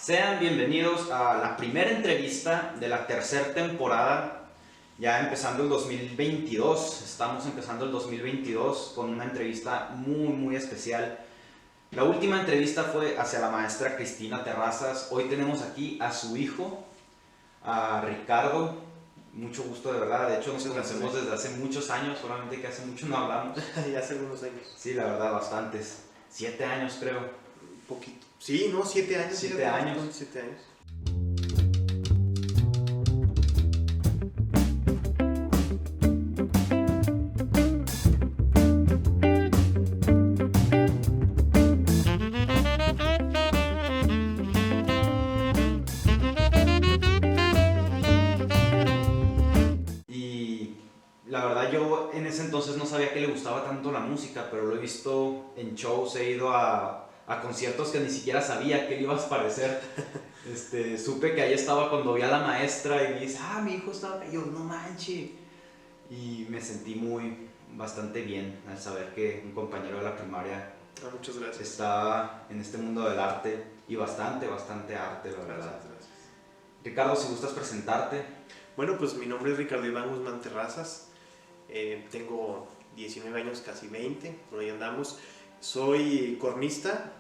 Sean bienvenidos a la primera entrevista de la tercera temporada, ya empezando el 2022. Estamos empezando el 2022 con una entrevista muy especial. La última entrevista fue hacia la maestra Cristina Terrazas. Hoy tenemos aquí a su hijo, a Ricardo. Mucho gusto, de verdad. De hecho, nos conocemos desde hace muchos años, solamente que hace mucho no hablamos. Ya hace algunos años. Sí, la verdad, bastantes. 7 años, creo. Un poquito. Sí, ¿no? 7 años. 7 años. 7 años. Y la verdad yo en ese entonces no sabía que le gustaba tanto la música, pero lo he visto en shows, he ido a conciertos que ni siquiera sabía que le ibas a parecer. Supe que ahí estaba cuando vi a la maestra y me dice, mi hijo estaba acá. Yo, no manches. Y me sentí bastante bien al saber que un compañero de la primaria Muchas gracias. está en este mundo del arte y bastante arte, la verdad. Gracias. Ricardo, si gustas presentarte. Bueno, pues mi nombre es Ricardo Iván Guzmán Terrazas. Tengo 19 años, casi 20, por ahí andamos. Soy cornista,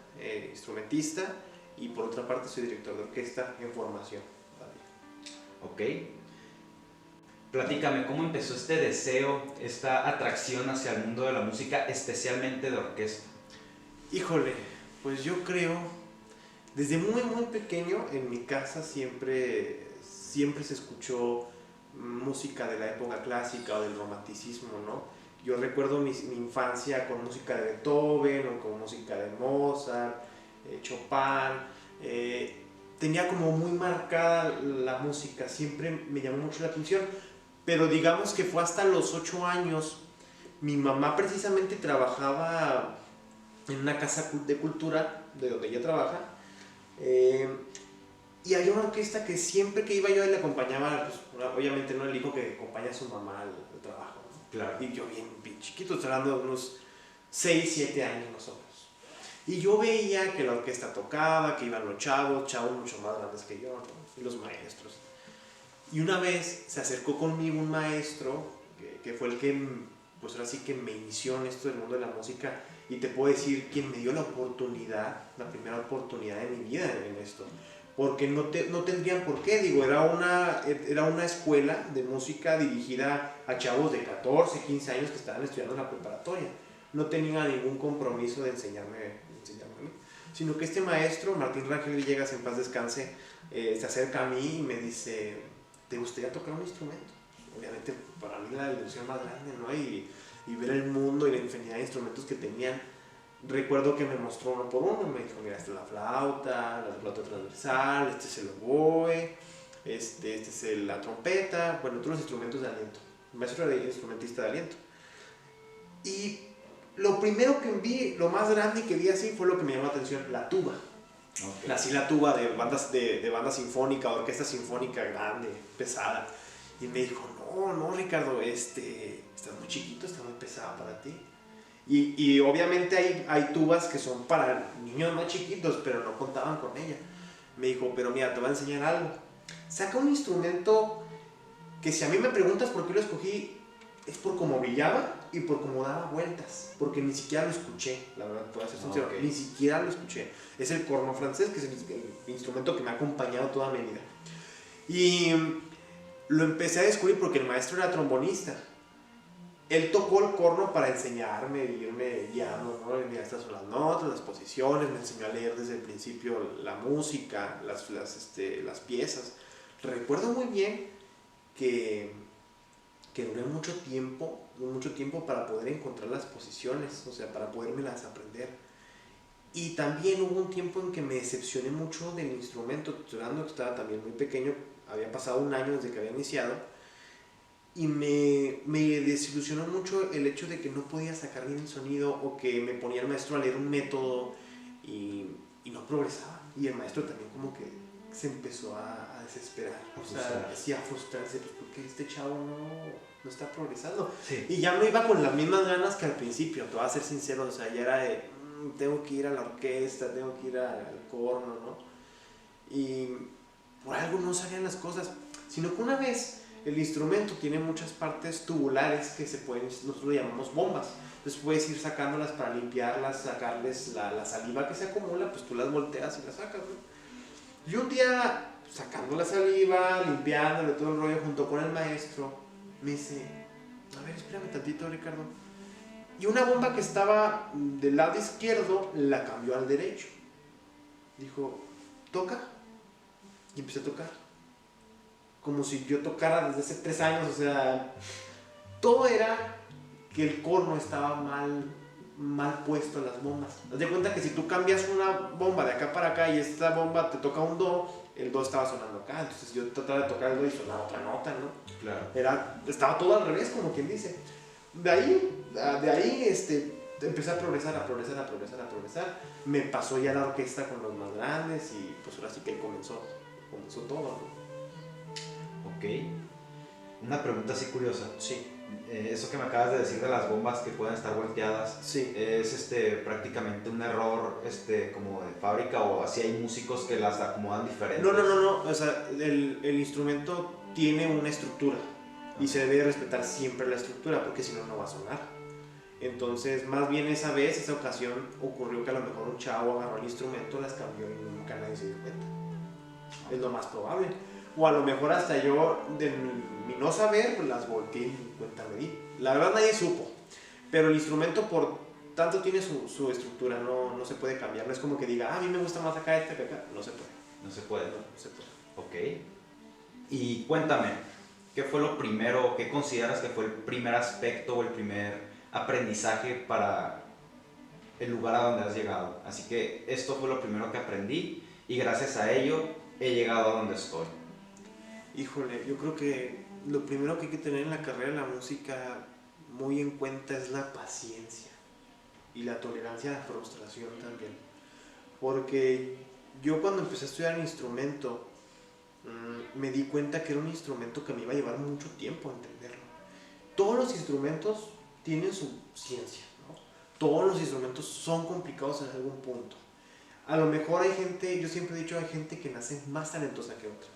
instrumentista y por otra parte soy director de orquesta en formación. Ok. Platícame, ¿cómo empezó este deseo, esta atracción hacia el mundo de la música, especialmente de orquesta? Híjole, pues yo creo, desde muy pequeño en mi casa siempre se escuchó música de la época clásica o del romanticismo, ¿no? Yo recuerdo mi infancia con música de Beethoven o con música de Mozart, Chopin. Tenía como muy marcada la música, siempre me llamó mucho la atención, pero digamos que fue hasta los 8 años. Mi mamá precisamente trabajaba en una casa de cultura, de donde ella trabaja, y había una orquesta que siempre que iba yo le acompañaba, pues, obviamente no el hijo que acompaña a su mamá al trabajo, ¿no? Claro. Y yo bien chiquito, estoy hablando de unos 6, 7 años más o menos. Y yo veía que la orquesta tocaba, que iban los chavos mucho más grandes que yo, ¿no? Y los maestros. Y una vez se acercó conmigo un maestro, que fue el que, pues ahora sí que me inició en esto del mundo de la música, y te puedo decir quien me dio la oportunidad, la primera oportunidad de mi vida en esto. Porque no tendrían por qué, digo, era una escuela de música dirigida a chavos de 14, 15 años que estaban estudiando en la preparatoria. No tenía ningún compromiso de enseñarme a mí, sino que este maestro, Martín Rangel Villegas, en paz descanse, se acerca a mí y me dice, ¿te gustaría tocar un instrumento? Obviamente para mí la ilusión más grande, ¿no? Y ver el mundo y la infinidad de instrumentos que tenían. Recuerdo que me mostró uno por uno, me dijo, mira, esta es la flauta transversal, este es el oboe, este es la trompeta, bueno, todos los instrumentos de aliento. El maestro era instrumentista de aliento. Y lo primero que vi, lo más grande que vi así, fue lo que me llamó la atención, la tuba. Okay. Así la tuba de banda sinfónica, orquesta sinfónica grande, pesada. Y me dijo, no Ricardo, estás muy chiquito, está muy pesada para ti. Y obviamente hay tubas que son para niños más chiquitos, pero no contaban con ella. Me dijo, pero mira, te voy a enseñar algo. Saca un instrumento que, si a mí me preguntas por qué lo escogí, es por cómo brillaba y por cómo daba vueltas, porque ni siquiera lo escuché, la verdad, te voy a ser sincero, okay. Ni siquiera lo escuché. Es el corno francés, que es el instrumento que me ha acompañado toda mi vida. Y lo empecé a descubrir porque el maestro era trombonista. Él tocó el corno para enseñarme y irme guiando, ¿no? Mira, estas son las notas, las posiciones, me enseñó a leer desde el principio la música, las piezas. Recuerdo muy bien que duré mucho tiempo para poder encontrar las posiciones, o sea, para podérmelas aprender. Y también hubo un tiempo en que me decepcioné mucho del instrumento, estoy hablando que estaba también muy pequeño, había pasado un año desde que había iniciado, y me desilusionó mucho el hecho de que no podía sacar bien el sonido, o que me ponía el maestro a leer un método y no progresaba. Y el maestro también como que se empezó a desesperar, o sea, decía a frustrarse, pues porque este chavo no está progresando. Sí. Y ya no iba con las mismas ganas que al principio, te voy a ser sincero, o sea, ya era de, tengo que ir a la orquesta, tengo que ir al corno, ¿no? y por algo no salían las cosas, sino que una vez el instrumento tiene muchas partes tubulares que se pueden, nosotros le llamamos bombas, entonces puedes ir sacándolas para limpiarlas, sacarles la saliva que se acumula, pues tú las volteas y las sacas, ¿no? Y un día, sacando la saliva, limpiándole todo el rollo junto con el maestro, me dice, a ver, espérame tantito, Ricardo. Y una bomba que estaba del lado izquierdo la cambió al derecho. Dijo, toca. Y empecé a tocar. Como si yo tocara desde hace 3 años, o sea, todo era que el corno estaba mal puesto en las bombas. Haz de cuenta que si tú cambias una bomba de acá para acá y esta bomba te toca un do, el do estaba sonando acá, entonces yo trataba de tocar el do y sonaba otra nota, ¿no? Claro. Estaba todo al revés, como quien dice. De ahí empecé a progresar. Me pasó ya la orquesta con los más grandes y pues ahora sí que comenzó todo, ¿no? Ok. Una pregunta así curiosa. Sí. Eso que me acabas de decir de las bombas que pueden estar volteadas, Sí. ¿es prácticamente un error como de fábrica o así hay músicos que las acomodan diferentes? No. O sea, el instrumento tiene una estructura y se debe respetar siempre la estructura porque si no, no va a sonar. Entonces, más bien esa ocasión, ocurrió que a lo mejor un chavo agarró el instrumento, las cambió y nunca nadie se dio cuenta. Es lo más probable. O a lo mejor hasta yo, de mi no saber, pues las volteé y ni cuenta me di. La verdad nadie supo. Pero el instrumento por tanto tiene su estructura, no se puede cambiar. No es como que diga, a mí me gusta más acá que acá. No se puede. No se puede. No se puede. Ok. Y cuéntame, ¿qué fue lo primero, qué consideras que fue el primer aspecto o el primer aprendizaje para el lugar a donde has llegado? Así que esto fue lo primero que aprendí y gracias a ello he llegado a donde estoy. Híjole, yo creo que lo primero que hay que tener en la carrera de la música muy en cuenta es la paciencia y la tolerancia a la frustración también. Porque yo cuando empecé a estudiar el instrumento, me di cuenta que era un instrumento que me iba a llevar mucho tiempo entenderlo. Todos los instrumentos tienen su ciencia, ¿no? Todos los instrumentos son complicados en algún punto. A lo mejor hay gente, yo siempre he dicho, hay gente que nace más talentosa que otra.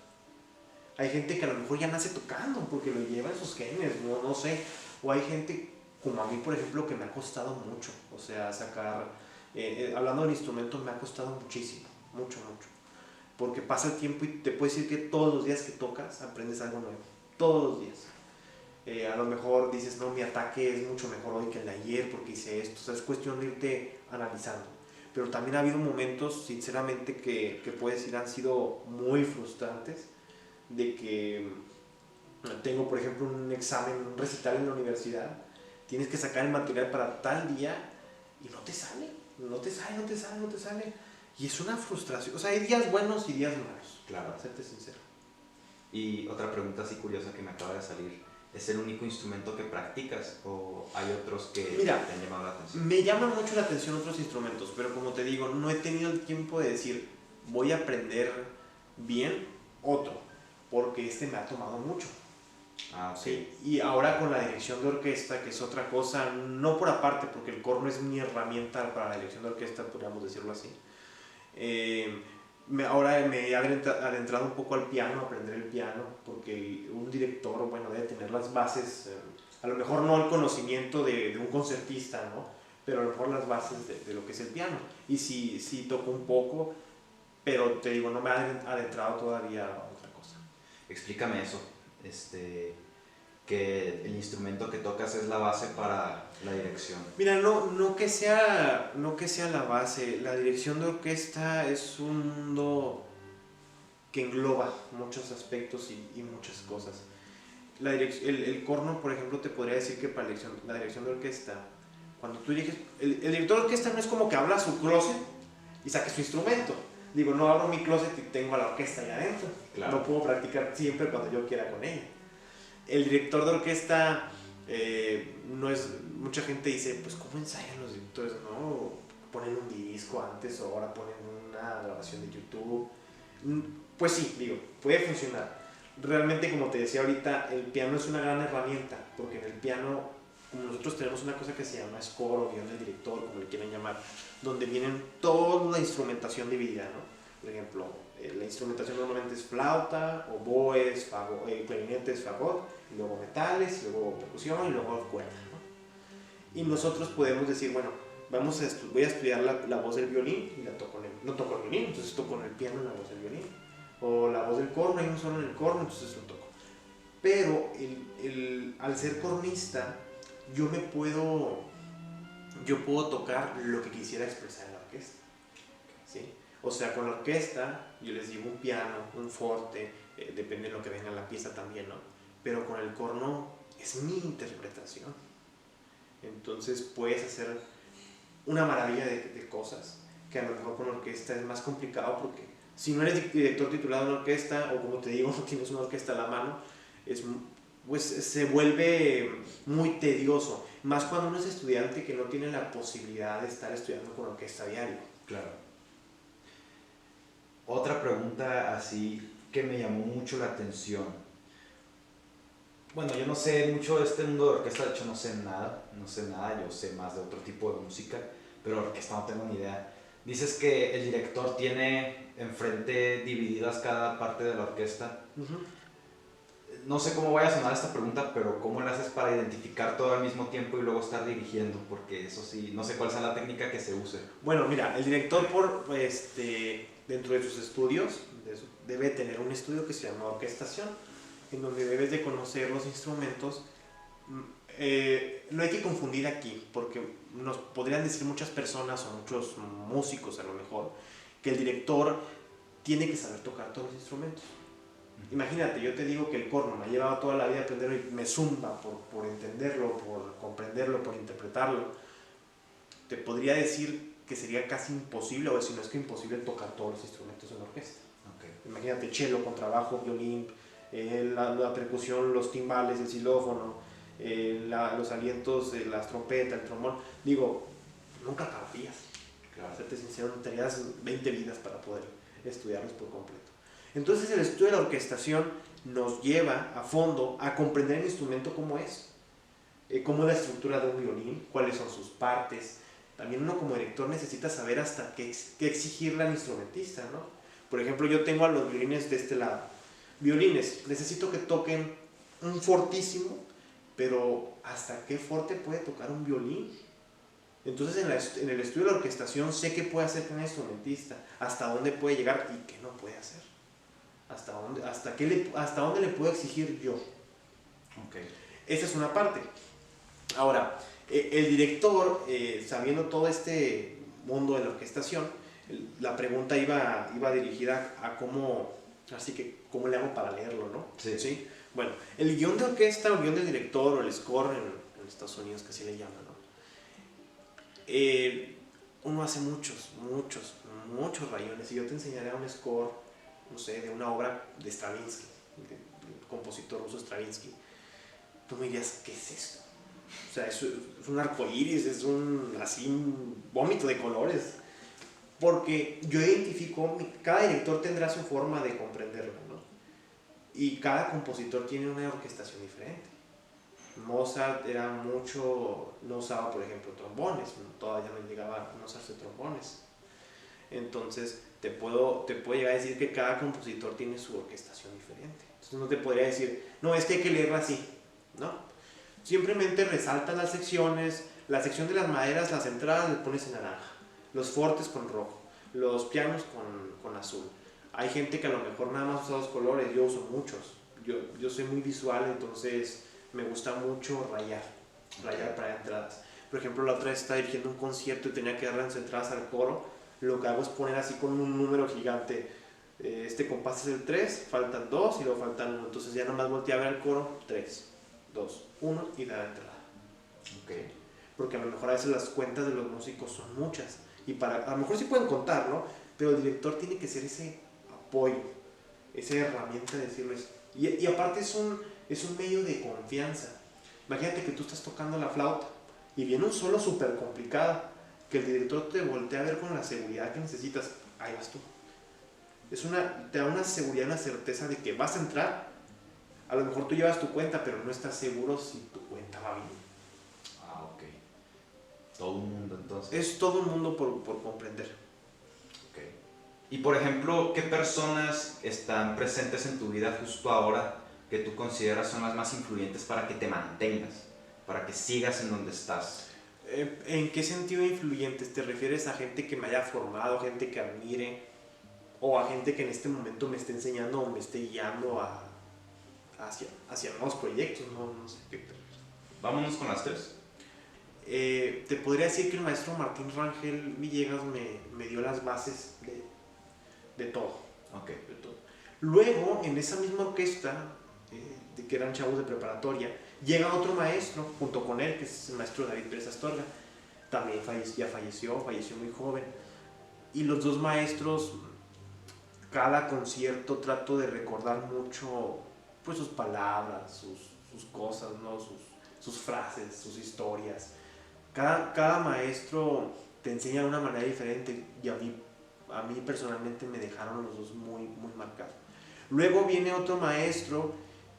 Hay gente que a lo mejor ya nace tocando porque lo lleva en sus genes, no sé. O hay gente como a mí, por ejemplo, que me ha costado mucho. O sea, sacar, hablando del instrumento, me ha costado muchísimo, mucho. Porque pasa el tiempo y te puedo decir que todos los días que tocas aprendes algo nuevo. Todos los días. A lo mejor dices, no, mi ataque es mucho mejor hoy que el de ayer porque hice esto. O sea, es cuestión de irte analizando. Pero también ha habido momentos, sinceramente, que puedes decir han sido muy frustrantes. De que tengo, por ejemplo, un examen, un recital en la universidad, tienes que sacar el material para tal día y no te sale. Y es una frustración. O sea, hay días buenos y días malos. Claro. Para serte sincero. Y otra pregunta así curiosa que me acaba de salir. ¿Es el único instrumento que practicas o hay otros que te han llamado la atención? Me llaman mucho la atención otros instrumentos, pero como te digo, no he tenido el tiempo de decir, voy a aprender bien otro. Porque me ha tomado mucho. Sí. Y ahora con la dirección de orquesta, que es otra cosa, no por aparte, porque el corno es mi herramienta para la dirección de orquesta, podríamos decirlo así. Ahora me he adentrado un poco al piano, a aprender el piano, porque un director, bueno, debe tener las bases, a lo mejor no el conocimiento de un concertista, ¿no? Pero a lo mejor las bases de lo que es el piano. Y sí toco un poco, pero te digo, no me he adentrado todavía a otra cosa. Explícame eso, que el instrumento que tocas es la base para la dirección. Mira, no que sea la base. La dirección de orquesta es un mundo que engloba muchos aspectos y muchas cosas. El corno, por ejemplo, te podría decir que para la dirección de orquesta, cuando tú diriges, el director de orquesta no es como que abra su closet y saque su instrumento. Digo, no abro mi closet y tengo a la orquesta allá adentro. Claro. No puedo practicar siempre cuando yo quiera con ella. El director de orquesta no es... Mucha gente dice, pues ¿cómo ensayan los directores? No, ponen un disco antes o ahora ponen una grabación de YouTube. Pues sí, digo, puede funcionar. Realmente, como te decía ahorita, el piano es una gran herramienta, porque en el piano, como nosotros tenemos una cosa que se llama score o guión del director, como le quieran llamar, donde vienen toda la instrumentación dividida, ¿no? Por ejemplo, La instrumentación normalmente es flauta, oboes, clarinetes, fagot, y luego metales, y luego percusión, y luego cuerda, ¿no? Y nosotros podemos decir, bueno, voy a estudiar la voz del violín, y no toco el violín, entonces toco en el piano la voz del violín. O la voz del corno, hay un solo en el corno, entonces lo toco. Pero al ser cornista, yo puedo tocar lo que quisiera expresar en la orquesta, ¿sí? O sea, con la orquesta yo les digo un piano, un forte, depende de lo que venga en la pieza también, ¿no? Pero con el corno es mi interpretación. Entonces puedes hacer una maravilla de cosas que a lo mejor con orquesta es más complicado, porque si no eres director titulado en una orquesta, o como te digo, no tienes una orquesta a la mano, pues se vuelve muy tedioso, más cuando uno es estudiante que no tiene la posibilidad de estar estudiando con orquesta a diario. Claro. Otra pregunta así que me llamó mucho la atención. Bueno, yo no sé mucho de este mundo de orquesta, de hecho no sé nada, yo sé más de otro tipo de música, pero orquesta no tengo ni idea. Dices que el director tiene enfrente divididas cada parte de la orquesta. No sé cómo vaya a sonar esta pregunta, pero ¿cómo le haces para identificar todo al mismo tiempo y luego estar dirigiendo? Porque eso sí, no sé cuál sea la técnica que se use. Bueno, mira, el director dentro de sus estudios debe tener un estudio que se llama orquestación, en donde debes de conocer los instrumentos. No hay que confundir aquí, porque nos podrían decir muchas personas o muchos músicos a lo mejor que el director tiene que saber tocar todos los instrumentos. Imagínate, yo te digo que el corno me ha llevado toda la vida a aprenderlo y me zumba por entenderlo, por comprenderlo, por interpretarlo. Te podría decir que sería casi imposible, o si no es que imposible, tocar todos los instrumentos en la orquesta. Okay. Imagínate cello, contrabajo, violín, la percusión, los timbales, el xilófono, los alientos, las trompetas, el trombón. Digo, nunca acabarías. Claro. Para serte sincero, necesitarías 20 vidas para poder estudiarlos por completo. Entonces el estudio de la orquestación nos lleva a fondo a comprender el instrumento cómo es, cómo es la estructura de un violín, cuáles son sus partes. También uno como director necesita saber hasta qué exigirle al instrumentista, ¿no? Por ejemplo, yo tengo a los violines de este lado. Violines, necesito que toquen un fortísimo, pero ¿hasta qué forte puede tocar un violín? Entonces en el estudio de la orquestación sé qué puede hacer un instrumentista, hasta dónde puede llegar y qué no puede hacer. Hasta dónde le puedo exigir yo. Okay. Esa es una parte. Ahora, el director, sabiendo todo este mundo de la orquestación, la pregunta iba dirigida a cómo, así que, ¿cómo le hago para leerlo, no? Sí. ¿Sí? Bueno, el guión de orquesta, o el guión del director, o el score en Estados Unidos, que así le llaman, ¿no? Uno hace muchos rayones, y yo te enseñaré un score, no sé, de una obra de Stravinsky, del compositor ruso Stravinsky. Tú me dirías, ¿qué es esto? O sea, es un arcoíris, es un vómito de colores. Porque yo identifico, cada director tendrá su forma de comprenderlo, ¿no? Y cada compositor tiene una orquestación diferente. Mozart no usaba, por ejemplo, trombones, todavía no llegaba a no usarse trombones. Entonces, te puedo llegar a decir que cada compositor tiene su orquestación diferente. Entonces, no te podría decir, no, es que hay que leerla así, ¿no? Simplemente resaltas las secciones, la sección de las maderas, las entradas le pones en naranja, los fortes con rojo, los pianos con azul. Hay gente que a lo mejor nada más usa dos colores, yo uso muchos. Yo soy muy visual, entonces me gusta mucho rayar para entradas. Por ejemplo, la otra vez estaba dirigiendo un concierto y tenía que dar las entradas al coro. Lo que hago es poner así con un número gigante. Este compás es el 3, faltan 2 y luego faltan 1. Entonces ya nomás volteé a ver el coro, 3, 2, 1 y dar la entrada. Okay. Porque a lo mejor a veces las cuentas de los músicos son muchas. Y a lo mejor sí pueden contar, ¿no? Pero el director tiene que ser ese apoyo, esa herramienta de decirles. Y aparte es un medio de confianza. Imagínate que tú estás tocando la flauta y viene un solo súper complicado, que el director te voltea a ver con la seguridad que necesitas. Ahí vas tú. Te da una seguridad, una certeza de que vas a entrar. A lo mejor tú llevas tu cuenta, pero no estás seguro si tu cuenta va bien. Ah, ok. Todo un mundo entonces. Es todo un mundo por comprender. Ok. Y por ejemplo, ¿qué personas están presentes en tu vida justo ahora que tú consideras son las más influyentes para que te mantengas, para que sigas en donde estás? ¿En qué sentido influyentes? ¿Te refieres a gente que me haya formado, gente que admire, o a gente que en este momento me esté enseñando o me esté guiando hacia nuevos proyectos? No sé qué te refieres. Vámonos con las tres. Te podría decir que el maestro Martín Rangel Villegas me dio las bases de todo. Ok. De todo. Luego, en esa misma orquesta, de que eran chavos de preparatoria, llega otro maestro junto con él, que es el maestro David Pérez Astorga. También ya falleció muy joven. Y los dos maestros, cada concierto trato de recordar mucho pues sus palabras, sus cosas, ¿no? sus frases, sus historias. Cada maestro te enseña de una manera diferente y a mí personalmente me dejaron los dos muy marcados. Luego viene otro maestro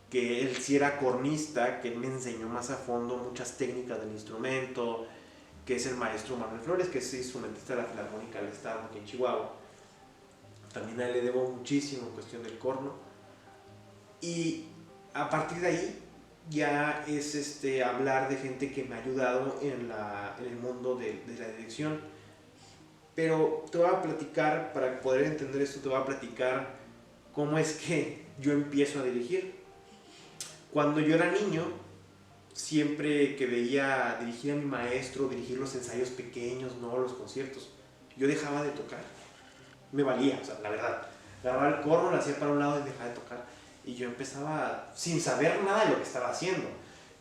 que él sí era cornista, que él me enseñó más a fondo muchas técnicas del instrumento, que es el maestro Manuel Flores, que es instrumentista de la Filarmónica del Estado aquí en Chihuahua. También a él le debo muchísimo en cuestión del corno. Y a partir de ahí ya es hablar de gente que me ha ayudado en el mundo de la dirección. Pero te voy a platicar, para poder entender esto, te voy a platicar cómo es que yo empiezo a dirigir. Cuando yo era niño, siempre que veía dirigir a mi maestro, dirigir los ensayos pequeños, no los conciertos, yo dejaba de tocar. Me valía, o sea, la verdad. Agarraba el corno, lo hacía para un lado y dejaba de tocar. Y yo empezaba, sin saber nada de lo que estaba haciendo,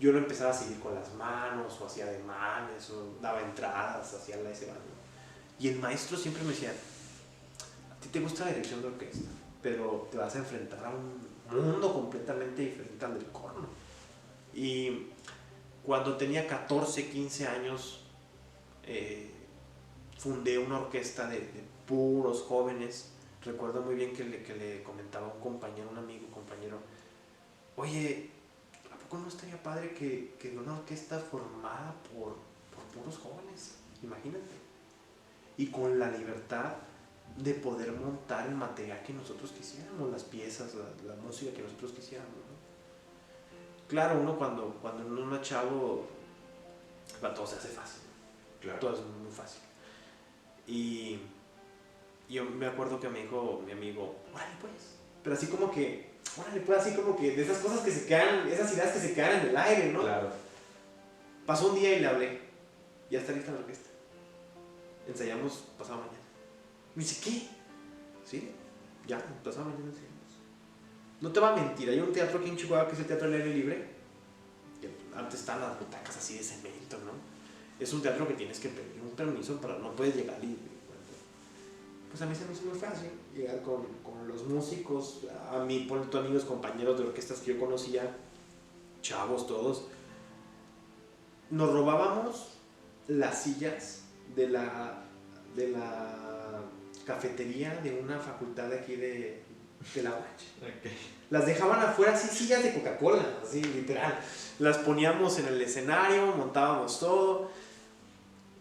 yo lo empezaba a seguir con las manos, o hacía ademanes, o daba entradas, hacía la ese bando. Y el maestro siempre me decía, a ti te gusta la dirección de orquesta, pero te vas a enfrentar a un mundo completamente diferente al del corno. Y cuando tenía 14, 15 años, fundé una orquesta de puros jóvenes. Recuerdo muy bien que le comentaba a un compañero, un amigo, compañero, oye, ¿a poco no estaría padre que una orquesta formada por puros jóvenes? Imagínate. Y con la libertad de poder montar el material que nosotros quisiéramos, las piezas, la música que nosotros quisiéramos, ¿no? Claro, uno cuando uno es chavo, todo se hace fácil. Claro. Todo es muy fácil. Y yo me acuerdo que me dijo mi amigo, órale pues. Pero así como que, órale pues, así como que de esas cosas que se quedan, esas ideas que se quedan en el aire, ¿no? Claro. Pasó un día y le hablé, ya está lista la orquesta. Ensayamos pasado mañana. Me dice, ¿qué? Sí, ya, pasado mañana ensayamos. No te va a mentir, hay un teatro aquí en Chihuahua que es el Teatro del Aire Libre, que antes estaban las butacas así de cemento, ¿no? Es un teatro que tienes que pedir un permiso para no puedes llegar y pues a mí se me hizo muy fácil llegar con los músicos, a mí, por tus amigos, compañeros de orquestas que yo conocía, chavos todos. Nos robábamos las sillas de la cafetería de una facultad de aquí de la UACH. Okay. Las dejaban afuera, así sillas de Coca-Cola, así literal. Las poníamos en el escenario, montábamos todo.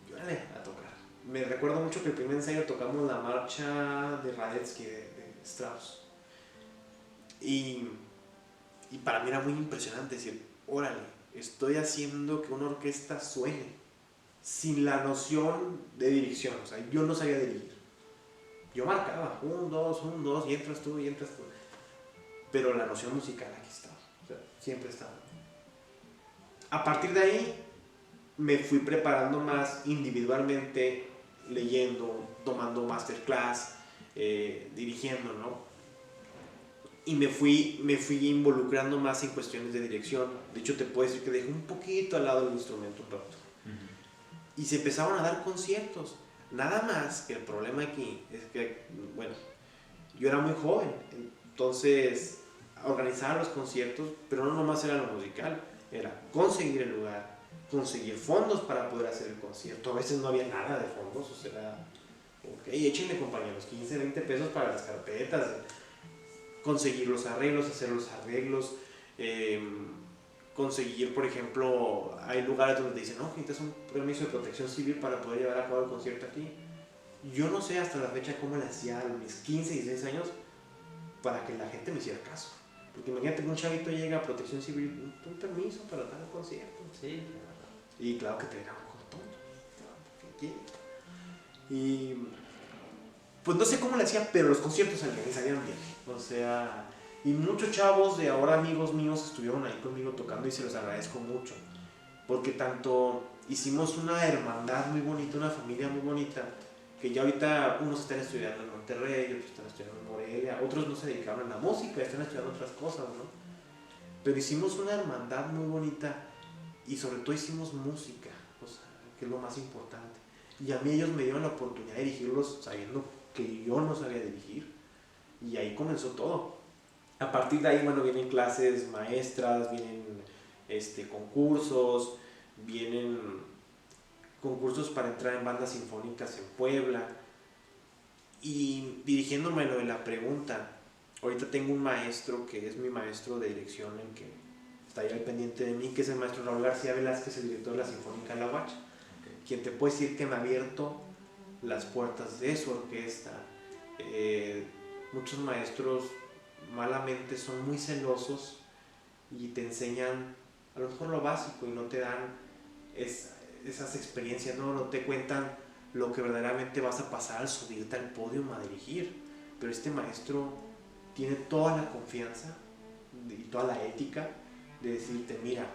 Y órale, a tocar. Me recuerdo mucho que el primer ensayo tocamos la marcha de Radetzky de Strauss. Y para mí era muy impresionante decir, órale, estoy haciendo que una orquesta suene sin la noción de dirección. O sea, yo no sabía dirigir. Yo marcaba, 1, 2, 1, 2, y entras tú, y entras tú. Pero la noción musical aquí estaba. O sea, siempre estaba. A partir de ahí me fui preparando más individualmente, leyendo, tomando masterclass, dirigiendo, ¿no? Y me fui involucrando más en cuestiones de dirección. De hecho, te puedo decir que dejé un poquito al lado el instrumento un rato. Uh-huh. Y se empezaban a dar conciertos. Nada más que el problema aquí es que, bueno, yo era muy joven, entonces organizaba los conciertos, pero no nomás era lo musical, era conseguir el lugar, conseguir fondos para poder hacer el concierto. A veces no había nada de fondos, o sea, ok, échenle compañeros, 15, 20 pesos para las carpetas, conseguir los arreglos, hacer los arreglos, conseguir, por ejemplo, hay lugares donde te dicen, no, necesitas un permiso de protección civil para poder llevar a cabo el concierto aquí. Yo no sé hasta la fecha cómo le hacía a mis 15 y 16 años para que la gente me hiciera caso. Porque imagínate que un chavito llega a Protección Civil, un permiso para dar el concierto. Sí. Y claro que te verán como tonto. ¿Qué quiere? Y pues no sé cómo le hacía, pero los conciertos salían bien. O sea, y muchos chavos de ahora amigos míos estuvieron ahí conmigo tocando y se los agradezco mucho. Porque tanto hicimos una hermandad muy bonita, una familia muy bonita, que ya ahorita unos están estudiando en Monterrey, otros están estudiando en Morelia, otros no se dedicaron a la música, están estudiando otras cosas, ¿no? Pero hicimos una hermandad muy bonita y sobre todo hicimos música, o sea, que es lo más importante. Y a mí ellos me dieron la oportunidad de dirigirlos sabiendo que yo no sabía dirigir. Y ahí comenzó todo. A partir de ahí, bueno, vienen clases maestras, vienen concursos, vienen concursos para entrar en bandas sinfónicas en Puebla. Y dirigiéndome a lo de la pregunta, ahorita tengo un maestro que es mi maestro de dirección, en que está ahí al pendiente de mí, que es el maestro Raúl García Velázquez, el director de la Sinfónica de La Huacha, quien te puede decir que me ha abierto las puertas de su orquesta. Muchos maestros malamente son muy celosos y te enseñan a lo mejor lo básico y no te dan esas experiencias, no te cuentan lo que verdaderamente vas a pasar al subirte al podio a dirigir. Pero este maestro tiene toda la confianza y toda la ética de decirte, mira,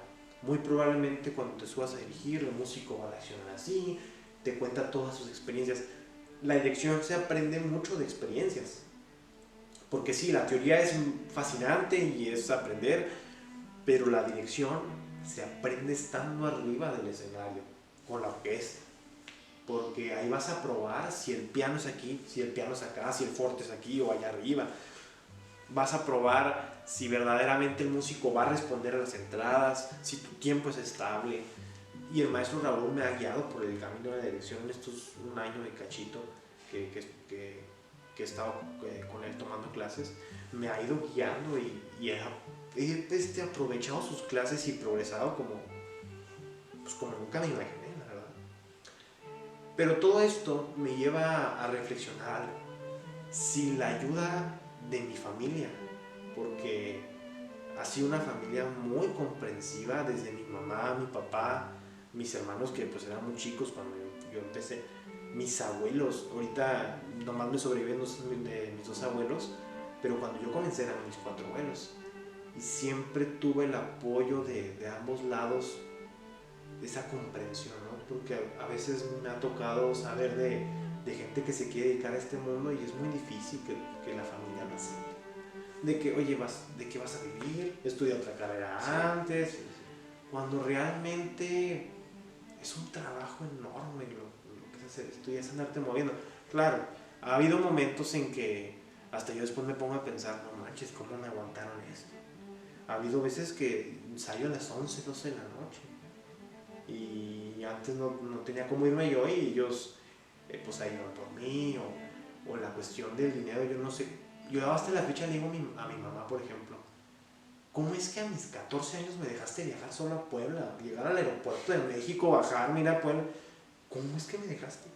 muy probablemente cuando te subas a dirigir el músico va a reaccionar así, te cuenta todas sus experiencias. La dirección se aprende mucho de experiencias, porque sí, la teoría es fascinante y es aprender, pero la dirección se aprende estando arriba del escenario, con la orquesta, porque ahí vas a probar si el piano es aquí, si el piano es acá, si el forte es aquí o allá arriba. Vas a probar si verdaderamente el músico va a responder a las entradas, si tu tiempo es estable. Y el maestro Raúl me ha guiado por el camino de la dirección en estos un año de cachito que he estado con él tomando clases. Me ha ido guiando y he aprovechado sus clases y progresado como nunca me imaginé, la verdad. Pero todo esto me lleva a reflexionar algo. Sin la ayuda de mi familia, porque ha sido una familia muy comprensiva, desde mi mamá, mi papá, mis hermanos que pues eran muy chicos cuando yo empecé, mis abuelos, ahorita nomás me sobreviven de mis dos abuelos, pero cuando yo comencé eran mis 4 abuelos y siempre tuve el apoyo de ambos lados, esa comprensión, ¿no? Porque a veces me ha tocado saber de gente que se quiere dedicar a este mundo y es muy difícil que la familia lo acepte. De que, oye, ¿de qué vas a vivir? Estudia otra carrera antes. Cuando realmente es un trabajo enorme lo que es hacer esto y es andarte moviendo. Claro, ha habido momentos en que hasta yo después me pongo a pensar, no manches, ¿cómo me aguantaron esto? Ha habido veces que ensayo a las 11, 12 de la noche y antes no tenía cómo irme yo y ellos pues ahí iban por mí o la cuestión del dinero, yo no sé. Yo hasta la fecha le digo a mi mamá, por ejemplo, ¿cómo es que a mis 14 años me dejaste viajar solo a Puebla? Llegar al aeropuerto de México, bajar, ir a Puebla. ¿Cómo es que me dejaste?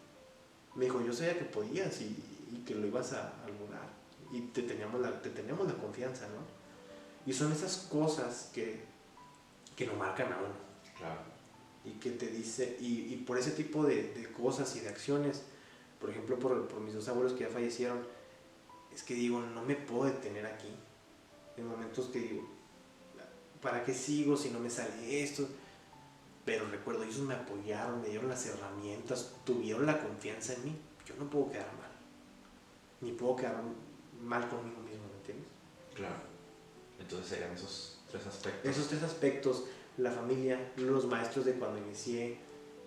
Me dijo, yo sabía que podías y que lo ibas a lograr. Y te tenemos la confianza, ¿no? Y son esas cosas que lo marcan a uno. Claro. Y que te dice, y por ese tipo de cosas y de acciones, por ejemplo, por mis 2 abuelos que ya fallecieron, es que digo, no me puedo detener aquí. En momentos que digo, ¿para qué sigo si no me sale esto? Pero recuerdo, ellos me apoyaron, me dieron las herramientas, tuvieron la confianza en mí. Yo no puedo quedar mal, ni puedo quedar mal conmigo mismo, ¿me entiendes? Claro. Entonces serían esos 3 aspectos. Esos 3 aspectos, la familia, los maestros de cuando inicié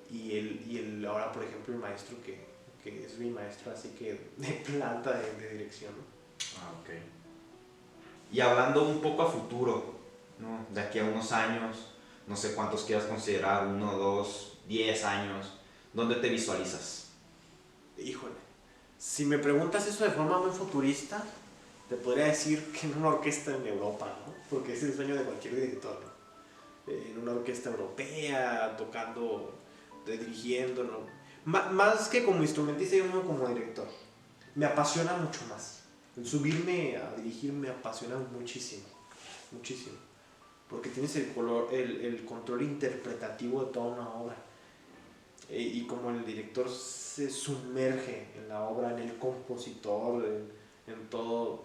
y el ahora, por ejemplo, el maestro que es mi maestro, así que de planta de dirección, ¿no? Ah, ok. Y hablando un poco a futuro, ¿no? De aquí a unos años, no sé cuántos quieras considerar, 1, 2, 10 años, ¿dónde te visualizas? Híjole, si me preguntas eso de forma muy futurista, te podría decir que en una orquesta en Europa, ¿no? Porque ese es el sueño de cualquier director, ¿no? En una orquesta europea, tocando, dirigiendo, ¿no? Más que como instrumentista, yo mismo como director. Me apasiona mucho más. El subirme a dirigir me apasiona muchísimo. Muchísimo. Porque tienes el control interpretativo de toda una obra. Y como el director se sumerge en la obra, en el compositor, en todo,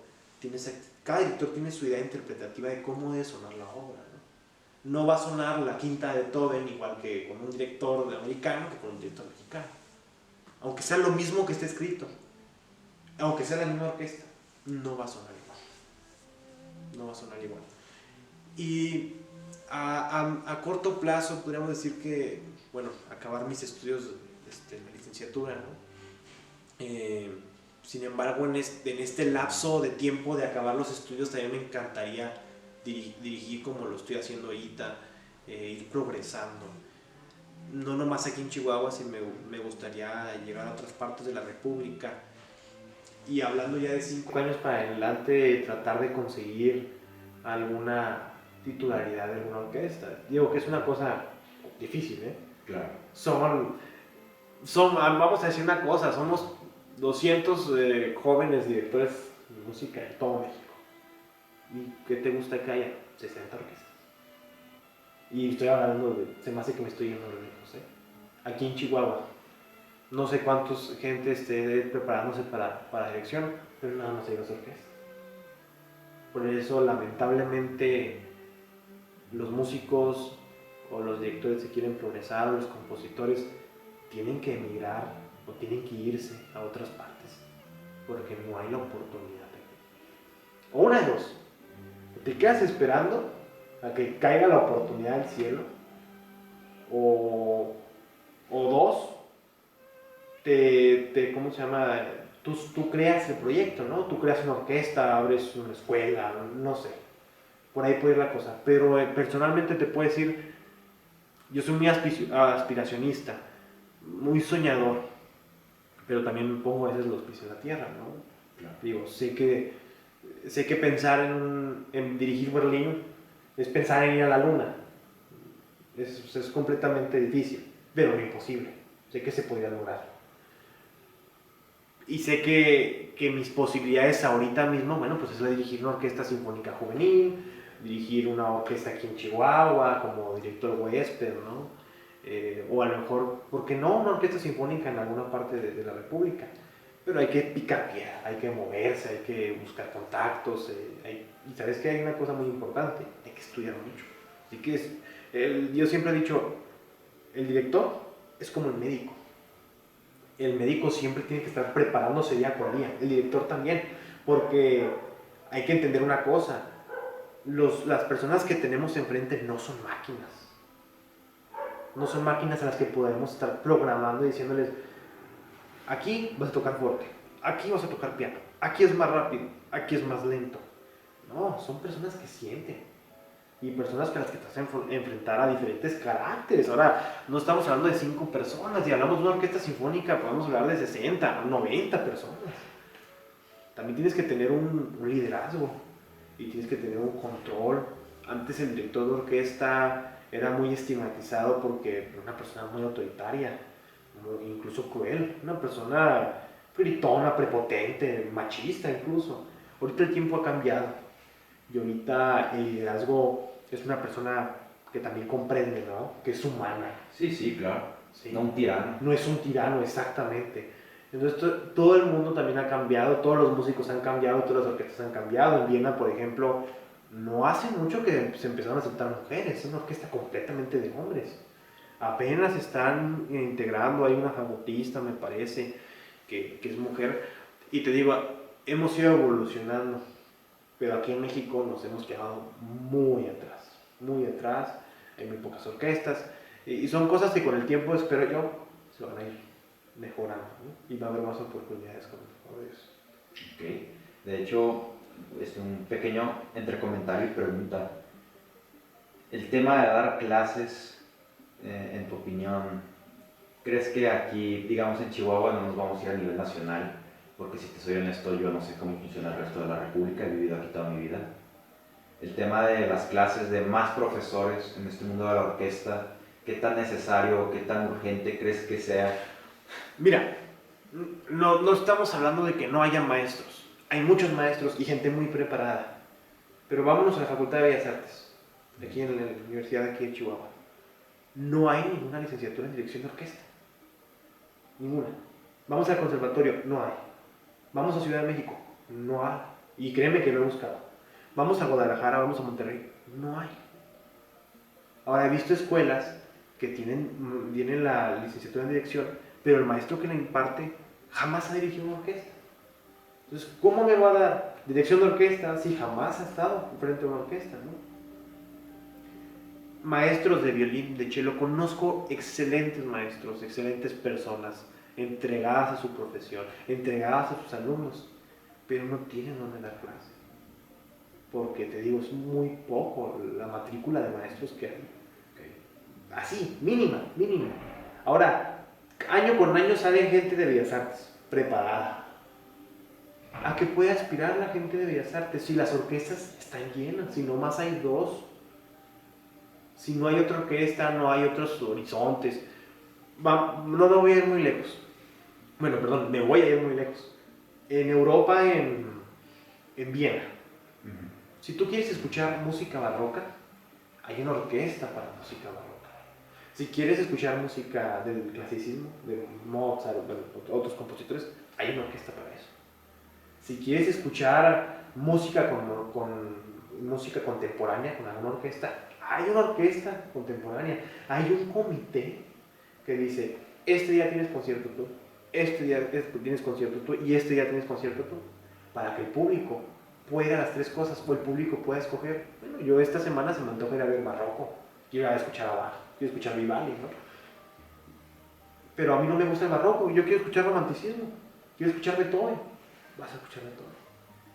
cada director tiene su idea interpretativa de cómo debe sonar la obra, ¿no? No va a sonar la quinta de Beethoven igual que con un director americano que con un director mexicano. Aunque sea lo mismo que esté escrito, aunque sea la misma orquesta, no va a sonar igual. No va a sonar igual. Y a corto plazo podríamos decir que, bueno, acabar mis estudios de la licenciatura, ¿no? Sin embargo, en este lapso de tiempo de acabar los estudios también me encantaría dirigir como lo estoy haciendo ahorita, ir progresando. No nomás aquí en Chihuahua, sino me gustaría llegar a otras partes de la República. Y hablando ya de 5 años para adelante, tratar de conseguir alguna titularidad de alguna orquesta. Digo que es una cosa difícil, ¿eh? Claro. Vamos a decir una cosa, somos 200 jóvenes directores de música en todo México. ¿Y qué te gusta que haya? 60 orquestas. Y estoy hablando se me hace que me estoy yendo de lejos, ¿eh? Aquí en Chihuahua, no sé cuántos gente esté preparándose para dirección, pero nada más hay 2 orquestas. Por eso, lamentablemente, los músicos o los directores que quieren progresar, o los compositores, tienen que emigrar o tienen que irse a otras partes, porque no hay la oportunidad. O una de dos, te quedas esperando a que caiga la oportunidad del cielo, o dos, ¿cómo se llama? Tú creas el proyecto, ¿no? Tú creas una orquesta, abres una escuela, no sé. Por ahí puede ir la cosa. Pero personalmente te puedo decir, yo soy muy aspiracionista, muy soñador, pero también pongo a veces los pies en la tierra, ¿no? Claro. Digo, sé que pensar en dirigir Berlín es pensar en ir a la luna. Es completamente difícil, pero no imposible. Sé que se podría lograr. Y sé que mis posibilidades ahorita mismo, bueno, pues es la de dirigir una orquesta sinfónica juvenil, dirigir una orquesta aquí en Chihuahua como director huésped, ¿no? O a lo mejor, ¿por qué no? Una orquesta sinfónica en alguna parte de la República. Pero hay que picar piedra, hay que moverse, hay que buscar contactos. Y sabes que hay una cosa muy importante, hay que estudiar mucho. Así que yo siempre he dicho, el director es como el médico. El médico siempre tiene que estar preparándose día con día, el director también, porque hay que entender una cosa, las personas que tenemos enfrente no son máquinas. No son máquinas a las que podemos estar programando y diciéndoles, aquí vas a tocar fuerte, aquí vas a tocar piano, aquí es más rápido, aquí es más lento. No, son personas que sienten. Y personas con las que te vas a enfrentar a diferentes caracteres. Ahora, no estamos hablando de 5 personas. Si hablamos de una orquesta sinfónica, podemos hablar de 60, 90 personas. También tienes que tener un liderazgo. Y tienes que tener un control. Antes el director de orquesta era muy estigmatizado porque era una persona muy autoritaria, incluso cruel. Una persona gritona, prepotente, machista incluso. Ahorita el tiempo ha cambiado. Y ahorita el liderazgo es una persona que también comprende, ¿no? Que es humana. Sí, claro. Sí. No un tirano. No es un tirano, exactamente. Entonces todo el mundo también ha cambiado, todos los músicos han cambiado, todas las orquestas han cambiado. En Viena, por ejemplo, no hace mucho que se empezaron a aceptar mujeres, es una orquesta completamente de hombres. Apenas están integrando, hay una fagotista, me parece, que es mujer. Y te digo, hemos ido evolucionando. Pero aquí en México nos hemos quedado muy atrás, hay muy pocas orquestas, y son cosas que con el tiempo, espero yo, se van a ir mejorando, ¿no? Y va a haber más oportunidades con ellos. Okay. De hecho, un pequeño entre comentario y pregunta. El tema de dar clases, en tu opinión, ¿crees que aquí, digamos en Chihuahua, no nos vamos a ir a nivel nacional? Porque si te soy honesto, yo no sé cómo funciona el resto de la República, he vivido aquí toda mi vida. El tema de las clases de más profesores en este mundo de la orquesta, ¿qué tan necesario, qué tan urgente crees que sea Mira, no estamos hablando de que no haya maestros. Hay muchos maestros y gente muy preparada. Pero vámonos a la Facultad de Bellas Artes, aquí en la Universidad de aquí de Chihuahua. No hay ninguna licenciatura en dirección de orquesta. Ninguna. Vamos al conservatorio, no hay. Vamos a Ciudad de México, no hay. Y créeme que lo he buscado. Vamos a Guadalajara, vamos a Monterrey, no hay. Ahora he visto escuelas que tienen la licenciatura en dirección, pero el maestro que la imparte jamás ha dirigido una orquesta. Entonces, ¿cómo me va a dar dirección de orquesta si jamás ha estado frente a una orquesta, ¿no? Maestros de violín, de cello, conozco excelentes maestros, excelentes personas, entregadas a su profesión, entregadas a sus alumnos, pero no tienen dónde dar clase. Porque te digo, es muy poco la matrícula de maestros que hay. Así, mínima, mínima. Ahora, año con año sale gente de Bellas Artes, preparada. ¿A qué puede aspirar la gente de Bellas Artes si las orquestas están llenas, si nomás hay dos? Si no hay otra orquesta, no hay otros horizontes. No me voy a ir muy lejos. Bueno, perdón, me voy a ir muy lejos. En Europa, en Viena, si tú quieres escuchar música barroca, hay una orquesta para música barroca. Si quieres escuchar música del clasicismo, de Mozart o de otros compositores, hay una orquesta para eso. Si quieres escuchar música música contemporánea con alguna orquesta, hay una orquesta contemporánea. Hay un comité que dice, este día tienes concierto tú, este día tienes concierto tú y este día tienes concierto tú, para que el público pueda las tres cosas o el público pueda escoger. Bueno, yo esta semana se me antoja ir a ver barroco, quiero ir a escuchar a Bach, quiero escuchar Vivaldi, ¿no? Pero a mí no me gusta el barroco, yo quiero escuchar romanticismo, quiero escuchar Beethoven, vas a escuchar Beethoven.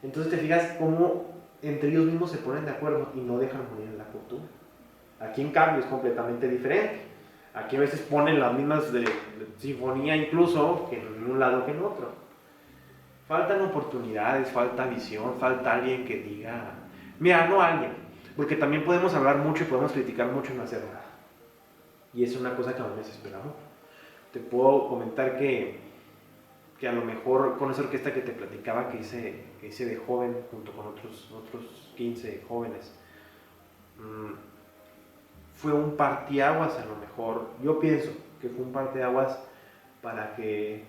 Entonces te fijas cómo entre ellos mismos se ponen de acuerdo y no dejan morir la cultura. Aquí en cambio es completamente diferente. Aquí a veces ponen las mismas de sinfonía incluso que en un lado que en otro. Faltan oportunidades, falta visión, falta alguien que diga, mira, no alguien, porque también podemos hablar mucho y podemos criticar mucho y no hacer nada. Y es una cosa que a mí me desespera mucho. Te puedo comentar que a lo mejor con esa orquesta que te platicaba que hice de joven junto con otros 15 jóvenes, fue un parteaguas a lo mejor. Yo pienso que fue un parteaguas para que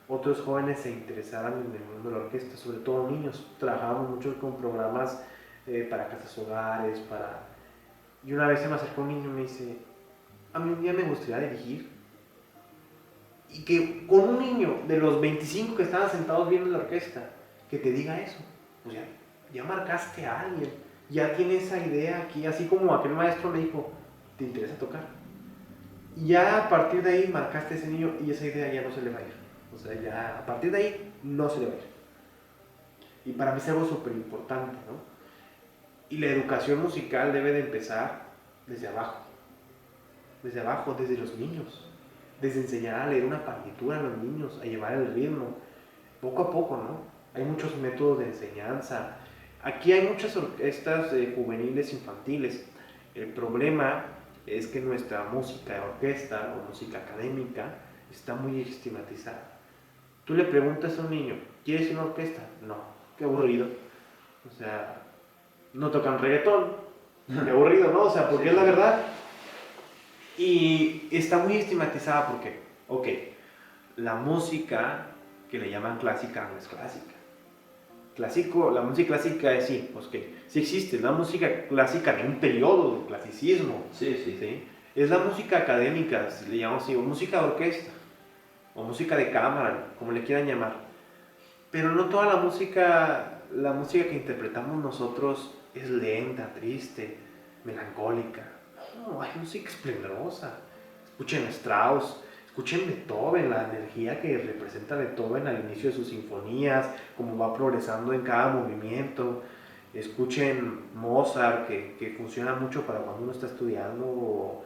otros jóvenes se interesaran en el mundo de la orquesta, sobre todo niños. Trabajábamos mucho con programas para casas hogares, Y una vez se me acercó un niño y me dice, a mí un día me gustaría dirigir. Y que con un niño de los 25 que estaban sentados viendo la orquesta, que te diga eso, pues ya marcaste a alguien, ya tienes esa idea aquí, así como aquel maestro me dijo, ¿te interesa tocar? Y ya a partir de ahí marcaste a ese niño y esa idea ya no se le va a ir. O sea, ya a partir de ahí no se le va a ir. Y para mí es algo súper importante, ¿no? Y la educación musical debe de empezar desde abajo, desde los niños. Desde enseñar a leer una partitura a los niños, a llevar el ritmo, poco a poco, ¿no? Hay muchos métodos de enseñanza. Aquí hay muchas orquestas juveniles infantiles. El problema es que nuestra música de orquesta o música académica está muy estigmatizada. Tú le preguntas a un niño, ¿quieres una orquesta? No, qué aburrido. O sea, no tocan reggaetón, qué aburrido, ¿no? O sea, porque sí, es la verdad. Y está muy estigmatizada porque, ok, la música que le llaman clásica no es clásica. La música clásica es sí, pues que sí existe, es la música clásica de un periodo de clasicismo. Sí. Es la música académica, si le llamamos así, o música de orquesta, o música de cámara, como le quieran llamar. Pero no toda la música que interpretamos nosotros es lenta, triste, melancólica. No, hay música esplendorosa. Escuchen Strauss, escuchen Beethoven, la energía que representa Beethoven al inicio de sus sinfonías, cómo va progresando en cada movimiento. Escuchen Mozart, que funciona mucho para cuando uno está estudiando,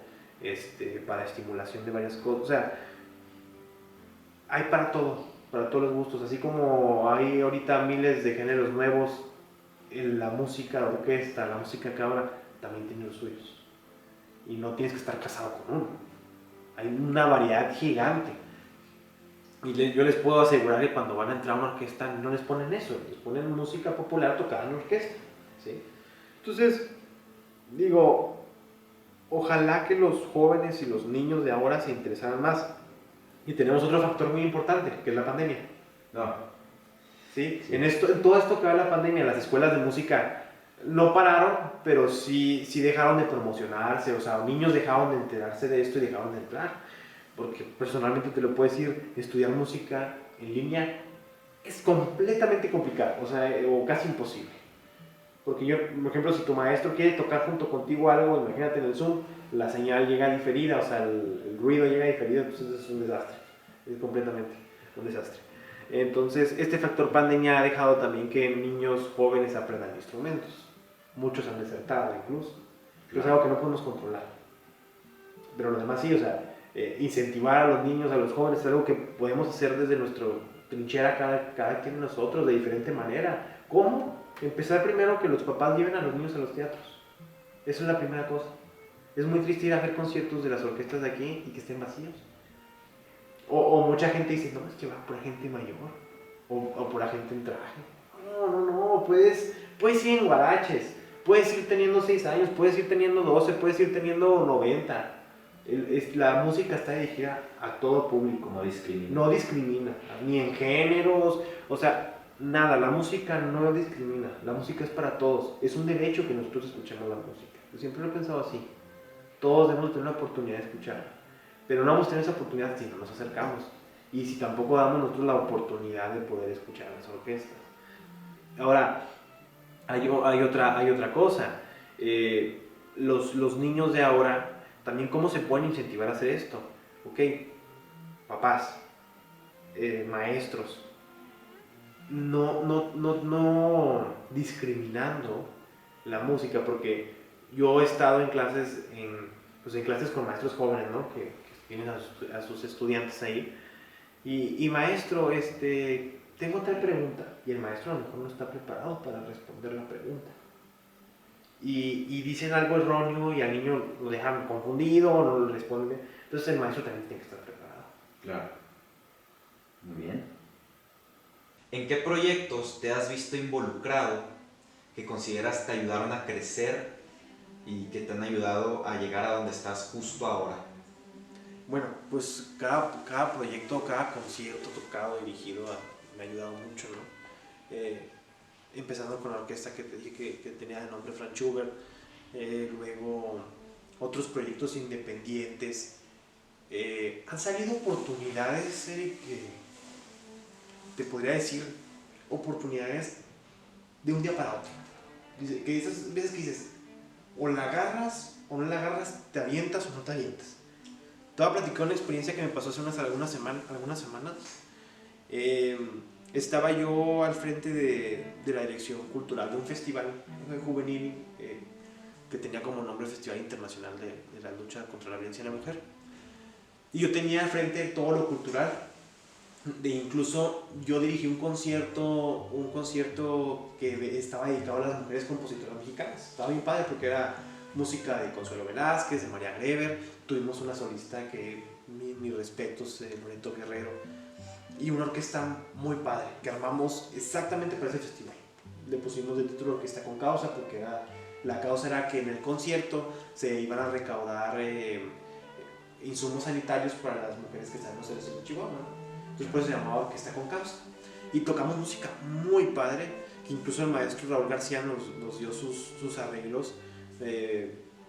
para estimulación de varias cosas. O sea, hay para todo, para todos los gustos. Así como hay ahorita miles de géneros nuevos, la música de orquesta, la música de cámara, también tiene los suyos. Y no tienes que estar casado con uno. Hay una variedad gigante. Yo les puedo asegurar que cuando van a entrar a una orquesta no les ponen eso, les ponen música popular tocada en orquesta, ¿sí? Entonces, digo, ojalá que los jóvenes y los niños de ahora se interesaran más. Y tenemos otro factor muy importante, que es la pandemia. No. ¿Sí? Sí. En todo esto que va la pandemia, las escuelas de música no pararon, pero sí dejaron de promocionarse, o sea, niños dejaron de enterarse de esto y dejaron de entrar. Porque personalmente te lo puedo decir, estudiar música en línea es completamente complicado, o sea, o casi imposible. Porque yo, por ejemplo, si tu maestro quiere tocar junto contigo algo, imagínate en el Zoom, la señal llega diferida, o sea, el ruido llega diferido, entonces es un desastre, es completamente un desastre. Entonces, este factor pandemia ha dejado también que niños jóvenes aprendan instrumentos. Muchos han desertado incluso. Pero es algo que no podemos controlar. Pero lo demás sí, o sea, incentivar a los niños, a los jóvenes, es algo que podemos hacer desde nuestra trinchera cada quien de nosotros, de diferente manera. ¿Cómo? Empezar primero que los papás lleven a los niños a los teatros. Esa es la primera cosa. Es muy triste ir a ver conciertos de las orquestas de aquí y que estén vacíos. O mucha gente dice, no, es que va por gente mayor. O por gente en traje. No, puedes ir en guaraches. Puedes ir teniendo 6 años, puedes ir teniendo 12, puedes ir teniendo 90. La música está dirigida a todo público. No discrimina. No discrimina, ni en géneros, o sea, nada, la música no discrimina, la música es para todos, es un derecho que nosotros escuchemos la música. Yo siempre lo he pensado así, todos debemos tener la oportunidad de escucharla, pero no vamos a tener esa oportunidad si no nos acercamos, y si tampoco damos nosotros la oportunidad de poder escuchar las orquestas. Ahora, hay otra cosa, los niños de ahora, también cómo se pueden incentivar a hacer esto, ok, papás, maestros, no discriminando la música, porque yo he estado en clases, en clases con maestros jóvenes, ¿no? que tienen a sus estudiantes ahí, y maestro, tengo tal pregunta, y el maestro a lo mejor no está preparado para responder la pregunta. Y dicen algo erróneo y al niño lo dejan confundido o no le responden. Entonces el maestro también tiene que estar preparado. Claro. Muy bien. ¿En qué proyectos te has visto involucrado que consideras te ayudaron a crecer y que te han ayudado a llegar a donde estás justo ahora? Bueno, pues cada proyecto, cada concierto tocado, dirigido, me ha ayudado mucho, ¿no? Empezando con la orquesta que te dije que tenía de nombre Franz Schubert, luego otros proyectos independientes. Han salido oportunidades, Eric, que te podría decir, oportunidades de un día para otro. Que esas veces que dices, o la agarras o no la agarras, te avientas o no te avientas. Te voy a platicar una experiencia que me pasó hace algunas semanas. Estaba yo al frente de la dirección cultural de un festival juvenil que tenía como nombre Festival Internacional de la Lucha contra la Violencia en la Mujer. Y yo tenía al frente todo lo cultural. Incluso yo dirigí un concierto que estaba dedicado a las mujeres compositoras mexicanas. Estaba bien padre porque era música de Consuelo Velázquez, de María Greber. Tuvimos una solista que, mis respetos, Loreto Guerrero. Y una orquesta muy padre que armamos exactamente para ese festival. Le pusimos el título Orquesta con Causa porque la causa era que en el concierto se iban a recaudar insumos sanitarios para las mujeres que están en los celos de Chihuahua, ¿no? Entonces por eso se llamaba Orquesta con Causa. Y tocamos música muy padre, que incluso el maestro Raúl García nos dio sus arreglos.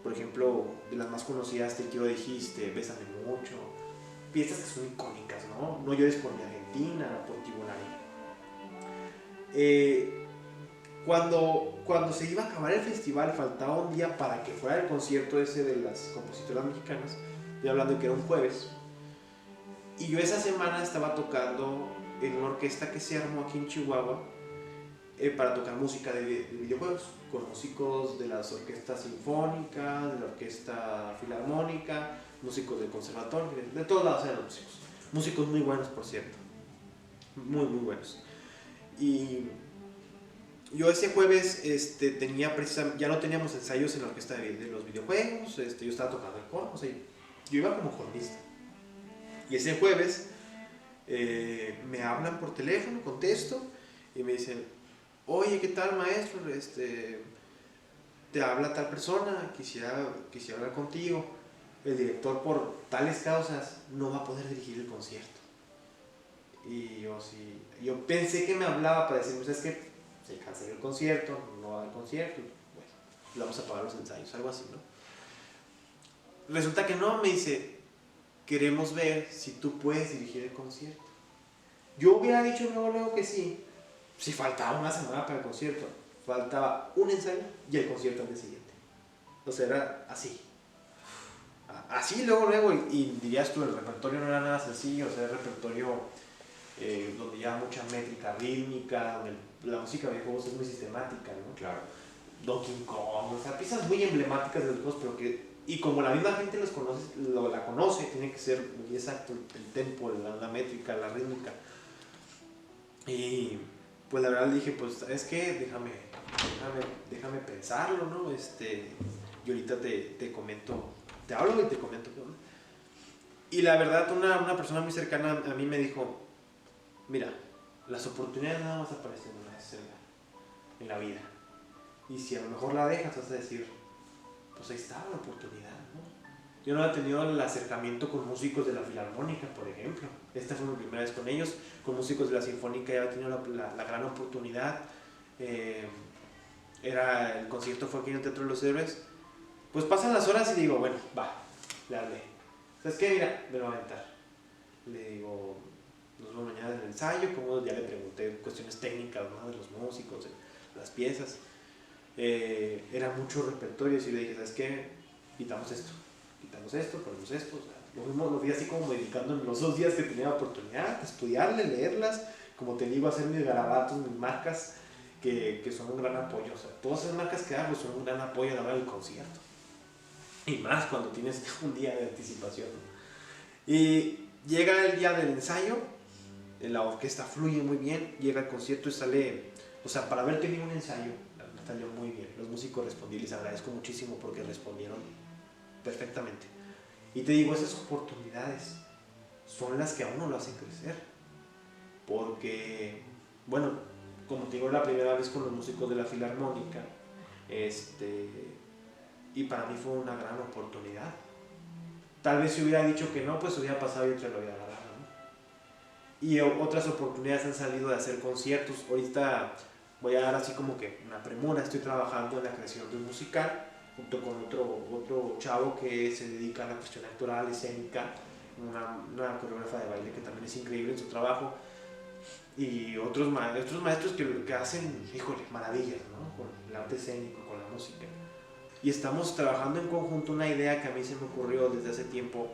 Por ejemplo, de las más conocidas, Te quiero dijiste, Bésame mucho. Piezas que son icónicas, ¿no? No llores por mi Argentina, por Tibonari. Cuando se iba a acabar el festival, faltaba un día para que fuera el concierto ese de las compositoras mexicanas. Estoy hablando de que era un jueves. Y yo esa semana estaba tocando en una orquesta que se armó aquí en Chihuahua para tocar música de videojuegos, con músicos de las orquestas sinfónicas, de la orquesta filarmónica, músicos del conservatorio, de todos lados eran músicos. Músicos muy buenos, por cierto. Muy, muy buenos. Y yo ese jueves ya no teníamos ensayos en la orquesta de los videojuegos, yo estaba tocando el coro, o sea, yo iba como cornista. Y ese jueves me hablan por teléfono, contesto y me dicen, oye, ¿qué tal, maestro? Te habla tal persona, quisiera hablar contigo. El director por tales causas no va a poder dirigir el concierto. Y yo pensé que me hablaba para decirme, ¿sabes qué? Se canceló el concierto, no va al concierto, bueno, le vamos a pagar los ensayos, algo así, ¿no? Resulta que no, me dice, queremos ver si tú puedes dirigir el concierto. Yo hubiera dicho luego que sí, si faltaba una semana para el concierto, faltaba un ensayo y el concierto al día siguiente. O sea, era así. Así luego, y dirías tú, el repertorio no era nada sencillo, o sea, el repertorio donde lleva mucha métrica rítmica, donde la música de juegos es muy sistemática, ¿no? Claro. Donkey Kong, o sea, piezas muy emblemáticas de los juegos, pero que, y como la misma gente la conoce, tiene que ser muy exacto el tempo, la métrica, la rítmica. Y pues la verdad le dije, pues, ¿sabes qué? Déjame pensarlo, ¿no? Y ahorita te comento, te hablo y te comento, ¿no? Y la verdad, una persona muy cercana a mí me dijo, mira, las oportunidades nada más aparecen una vez en la vida. Y si a lo mejor la dejas, vas a decir, pues ahí estaba la oportunidad, ¿no? Yo no he tenido el acercamiento con músicos de la Filarmónica, por ejemplo. Esta fue mi primera vez con ellos. Con músicos de la Sinfónica ya he tenido la gran oportunidad. El concierto fue aquí en el Teatro de los Héroes. Pues pasan las horas y digo, bueno, va, le hablé. ¿Sabes qué? Mira, me lo va a aventar. Le digo, nos vemos mañana en el ensayo, como ya le pregunté cuestiones técnicas, ¿no? De los músicos, de las piezas. Era mucho repertorio y le dije, ¿sabes qué? Quitamos esto, ponemos esto. O sea, lo vi así como dedicando en los 2 días que tenía la oportunidad de estudiarle, leerlas, como te digo, hacer mis garabatos, mis marcas, que son un gran apoyo. O sea, todas esas marcas que hago son un gran apoyo a la hora del concierto. Y más cuando tienes un día de anticipación, ¿no? Y llega el día del ensayo, la orquesta fluye muy bien, llega el concierto y sale, o sea, para haber tenido un ensayo, salió muy bien. Los músicos respondí, les agradezco muchísimo porque respondieron perfectamente. Y te digo, esas oportunidades son las que a uno lo hacen crecer. Porque, bueno, como te digo, la primera vez con los músicos de la Filarmónica, y para mí fue una gran oportunidad. Tal vez si hubiera dicho que no, pues hubiera pasado y otra lo hubiera agarrado, ¿no? Y otras oportunidades han salido de hacer conciertos. Ahorita voy a dar así como que una premura, estoy trabajando en la creación de un musical junto con otro chavo que se dedica a la cuestión actoral, escénica, una coreógrafa de baile que también es increíble en su trabajo, y otros maestros que hacen, híjole, maravillas, ¿no? Con el arte escénico, con la música. Y estamos trabajando en conjunto una idea que a mí se me ocurrió desde hace tiempo,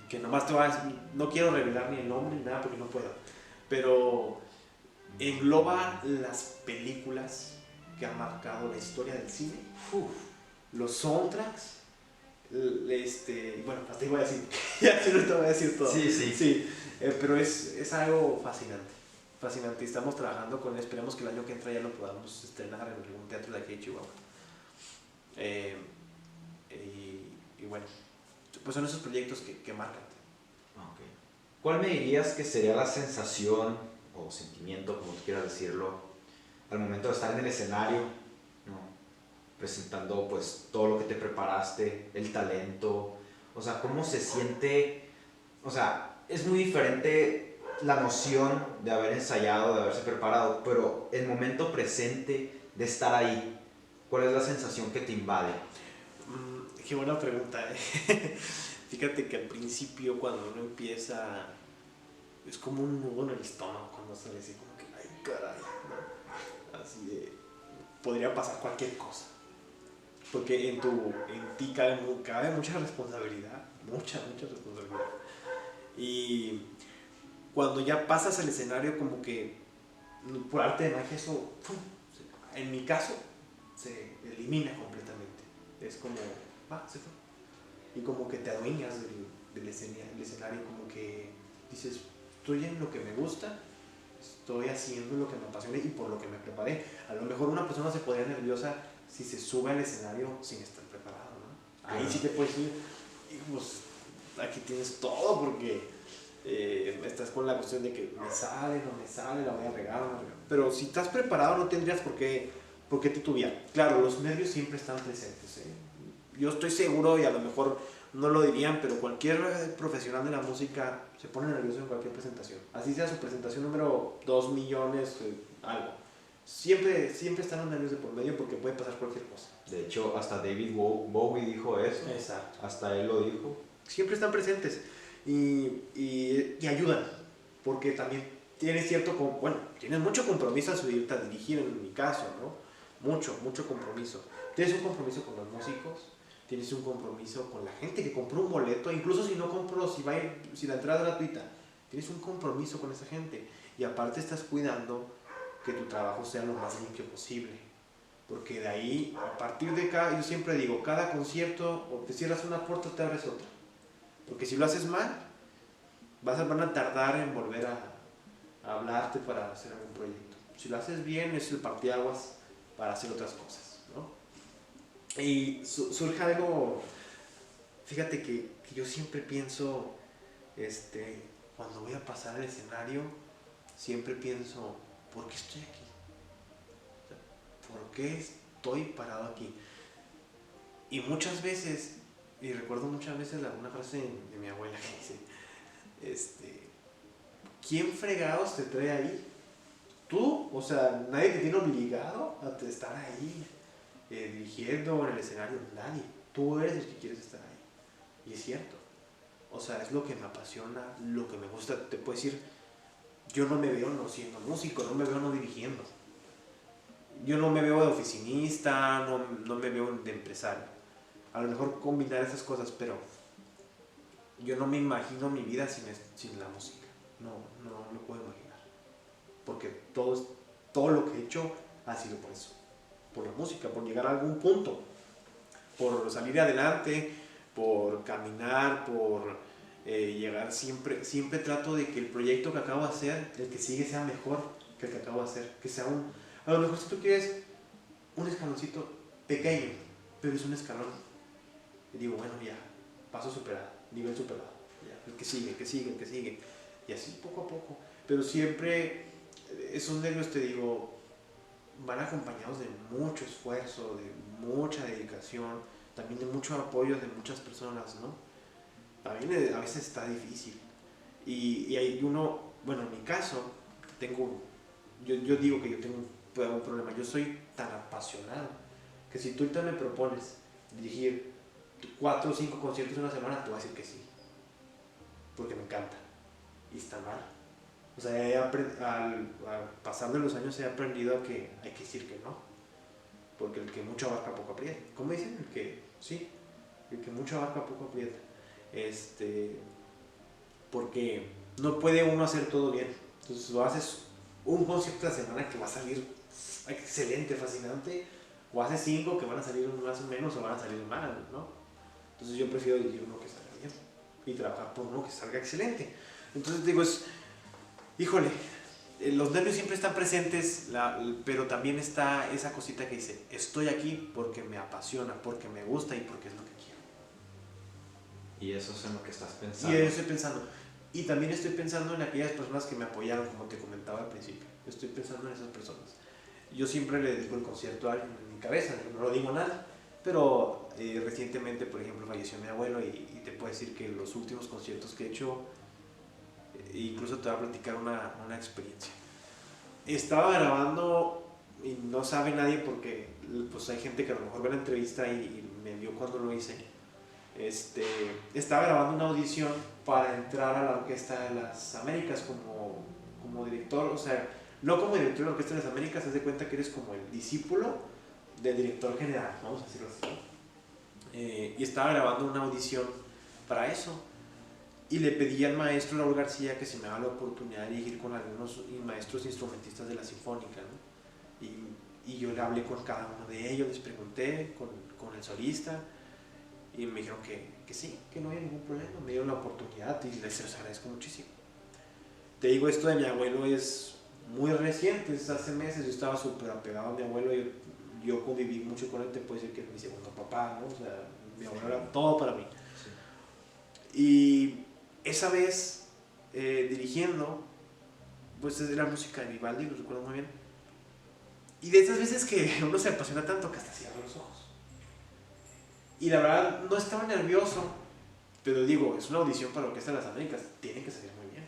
que nomás te voy a decir, no quiero revelar ni el nombre ni nada porque no puedo, pero engloba las películas que han marcado la historia del cine, los soundtracks, bueno, hasta te voy a decir, ya no te voy a decir todo. Sí, pero es algo fascinante, y estamos trabajando con él, esperemos que el año que entra ya lo podamos estrenar en algún teatro de aquí de Chihuahua. Y bueno, pues son esos proyectos que marcan. Okay. ¿Cuál me dirías que sería la sensación o sentimiento, como tú quieras decirlo, al momento de estar en el escenario, ¿no? Presentando pues todo lo que te preparaste, el talento, o sea, cómo se siente? O sea, es muy diferente la noción de haber ensayado, de haberse preparado, pero el momento presente de estar ahí, ¿cuál es la sensación que te invade? Qué buena pregunta, Fíjate que al principio, cuando uno empieza, es como un nudo en el estómago cuando sale así, como que, ay, caray, ¿no? Así de, podría pasar cualquier cosa. Porque en ti cabe mucha responsabilidad, mucha responsabilidad. Y cuando ya pasas al escenario, como que, por arte de magia, eso, ¡pum!, en mi caso, se elimina completamente. Es como, se fue. Y como que te adueñas del escenario, como que dices, estoy en lo que me gusta, estoy haciendo lo que me apasiona y por lo que me preparé. A lo mejor una persona se podría nerviosa si se sube al escenario sin estar preparado, ¿no? Ahí sí te puedes ir y pues aquí tienes todo, porque estás con la cuestión de que me sale, no me sale, la voy a regar, no la voy a regar. Pero si estás preparado no tendrías por qué titubear. Claro, los nervios siempre están presentes. Yo estoy seguro, y a lo mejor no lo dirían, pero cualquier profesional de la música se pone nervioso en cualquier presentación. Así sea su presentación número 2 millones, algo. Siempre están los nervios de por medio porque puede pasar cualquier cosa. De hecho, hasta David Bowie dijo eso. Exacto. Hasta él lo dijo. Siempre están presentes y ayudan, porque también tienes tienes mucho compromiso al subirte a dirigir, en mi caso, ¿no? Mucho compromiso. Tienes un compromiso con los músicos, tienes un compromiso con la gente que compró un boleto, incluso si no compró, si la entrada es gratuita, tienes un compromiso con esa gente, y aparte estás cuidando que tu trabajo sea lo más limpio posible, porque de ahí, a partir de yo siempre digo, cada concierto, o te cierras una puerta o te abres otra, porque si lo haces mal, van a tardar en volver a hablarte para hacer algún proyecto. Si lo haces bien, es el parteaguas para hacer otras cosas, ¿no? Y surge algo, fíjate que yo siempre pienso, cuando voy a pasar al escenario, siempre pienso, ¿por qué estoy aquí? O sea, ¿por qué estoy parado aquí? Y muchas veces, y recuerdo muchas veces una frase de mi abuela que dice, ¿quién fregados te trae ahí? Tú, o sea, nadie te tiene obligado a estar ahí dirigiendo en el escenario, nadie. Tú eres el que quieres estar ahí. Y es cierto. O sea, es lo que me apasiona, lo que me gusta. Te puedo decir, yo no me veo no siendo músico, no me veo no dirigiendo. Yo no me veo de oficinista, no me veo de empresario. A lo mejor combinar esas cosas, pero yo no me imagino mi vida sin la música. No lo puedo imaginar. Porque todo lo que he hecho ha sido por eso. Por la música, por llegar a algún punto. Por salir adelante, por caminar, por llegar. Siempre trato de que el proyecto que acabo de hacer, el que sigue, sea mejor que el que acabo de hacer. Que sea a lo mejor si tú quieres un escaloncito pequeño, pero es un escalón. Y digo, bueno, ya, paso superado, nivel superado. Ya, el que sigue. Y así poco a poco. Pero siempre esos nervios, te digo, van acompañados de mucho esfuerzo, de mucha dedicación, también de mucho apoyo de muchas personas, ¿no? También a veces está difícil. Y hay bueno, en mi caso, yo digo que yo tengo un problema. Yo soy tan apasionado que si tú ahorita me propones dirigir 4 o 5 conciertos en una semana, te voy a decir que sí. Porque me encanta. Y está mal. O sea, al pasar de los años he aprendido que hay que decir que no. Porque el que mucho abarca poco aprieta. ¿Cómo dicen? El que mucho abarca poco aprieta. Porque no puede uno hacer todo bien. Entonces, lo haces un concierto a la semana que va a salir excelente, fascinante, o haces 5 que van a salir más o menos o van a salir mal, ¿no? Entonces yo prefiero dirigir uno que salga bien y trabajar por uno que salga excelente. Entonces digo, híjole, los nervios siempre están presentes, pero también está esa cosita que dice, estoy aquí porque me apasiona, porque me gusta y porque es lo que quiero. Y eso es en lo que estás pensando. Y eso estoy pensando. Y también estoy pensando en aquellas personas que me apoyaron, como te comentaba al principio. Estoy pensando en esas personas. Yo siempre le dedico el concierto a alguien en mi cabeza, no lo digo nada, pero recientemente, por ejemplo, falleció mi abuelo y te puedo decir que los últimos conciertos que he hecho, incluso te voy a platicar una experiencia. Estaba grabando y no sabe nadie porque pues hay gente que a lo mejor ve la entrevista y me vio cuando lo hice. Estaba grabando una audición para entrar a la Orquesta de las Américas como director, o sea, no como director de la Orquesta de las Américas, haz de cuenta que eres como el discípulo del director general, vamos a decirlo así. Y estaba grabando una audición para eso. Y le pedí al maestro Raúl García que se me haga la oportunidad de dirigir con algunos maestros instrumentistas de la Sinfónica, ¿no? Y yo le hablé con cada uno de ellos, les pregunté con el solista, y me dijeron que sí, que no había ningún problema, me dieron la oportunidad y les agradezco muchísimo. Te digo, esto de mi abuelo es muy reciente, es hace meses. Yo estaba súper apegado a mi abuelo, yo conviví mucho con él, te puedo decir que es mi segundo papá, ¿no? O sea, mi abuelo era todo para mí. Sí. Y esa vez dirigiendo, pues es de la música de Vivaldi, lo recuerdo muy bien. Y de esas veces que uno se apasiona tanto que hasta cierra los ojos. Y la verdad no estaba nervioso, pero digo, es una audición para Orquesta de las Américas, tiene que salir muy bien.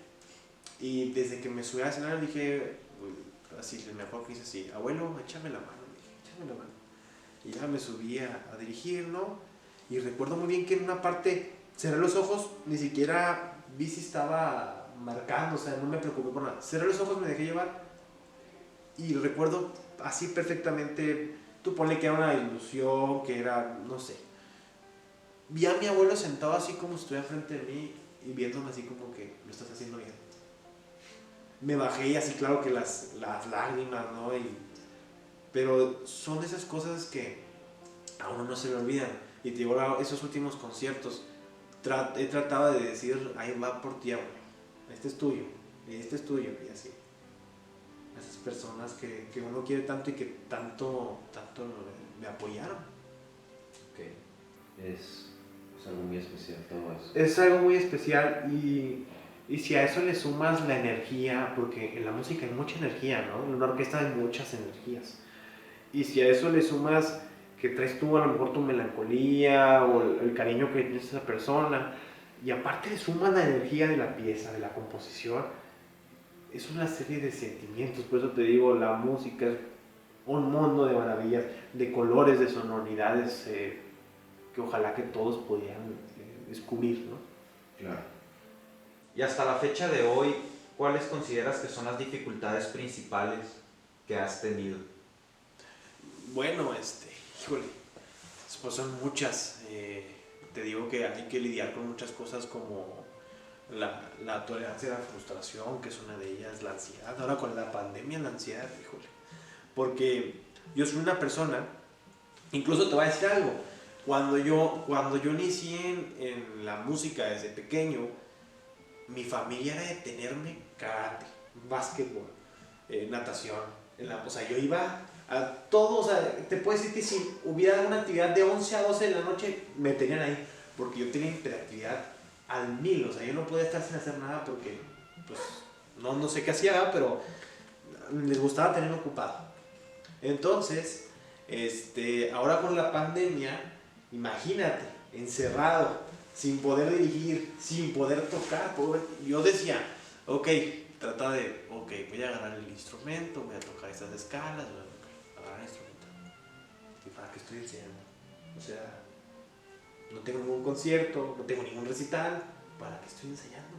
Y desde que me subí al escenario dije, así, me acuerdo que hice así, abuelo, échame la mano, dije, échame la mano. Y ya me subí a dirigir, ¿no? Y recuerdo muy bien que en una parte cerré los ojos, ni siquiera vi si estaba marcando, o sea, no me preocupé por nada. Cerré los ojos, me dejé llevar y recuerdo así perfectamente, tú ponle que era una ilusión, que era, no sé. Vi a mi abuelo sentado así como si estuviera frente de mí y viéndome así como que lo estás haciendo bien. Me bajé y así claro que las lágrimas, ¿no? Pero son esas cosas que a uno no se le olvidan. Y te digo, esos últimos conciertos, he tratado de decir, ahí va por ti, abuelo. Este es tuyo, y este es tuyo, y así. Esas personas que uno quiere tanto y que tanto me apoyaron. Okay. Es algo muy especial todo eso. Es algo muy especial y si a eso le sumas la energía, porque en la música hay mucha energía, ¿no? En una orquesta hay muchas energías. Y si a eso le sumas que traes tú a lo mejor tu melancolía o el cariño que tienes a esa persona, y aparte le sumas la energía de la pieza, de la composición, es una serie de sentimientos. Por eso te digo, la música es un mundo de maravillas, de colores, de sonoridades que ojalá que todos pudieran descubrir, ¿no? Claro. Y hasta la fecha de hoy, ¿cuáles consideras que son las dificultades principales que has tenido? Bueno, híjole, pues son muchas. Te digo que hay que lidiar con muchas cosas como la tolerancia a la frustración, que es una de ellas, la ansiedad. Ahora con la pandemia, la ansiedad, híjole. Porque yo soy una persona, incluso te voy a decir algo, cuando yo inicié en la música desde pequeño, mi familia era de tenerme karate, básquetbol, natación. O sea, yo iba a todo, o sea, te puedo decir que si hubiera una actividad de 11 a 12 de la noche, me tenían ahí, porque yo tenía hiperactividad al 1000, o sea, yo no podía estar sin hacer nada porque, pues, no sé qué hacía, pero les gustaba tenerme ocupado. Entonces, ahora con la pandemia, imagínate, encerrado, sin poder dirigir, sin poder tocar, yo decía, ok, voy a agarrar el instrumento, voy a tocar estas escalas, voy a agarrar el instrumento. ¿Y para qué estoy enseñando? O sea, no tengo ningún concierto, no tengo ningún recital, ¿para qué estoy ensayando?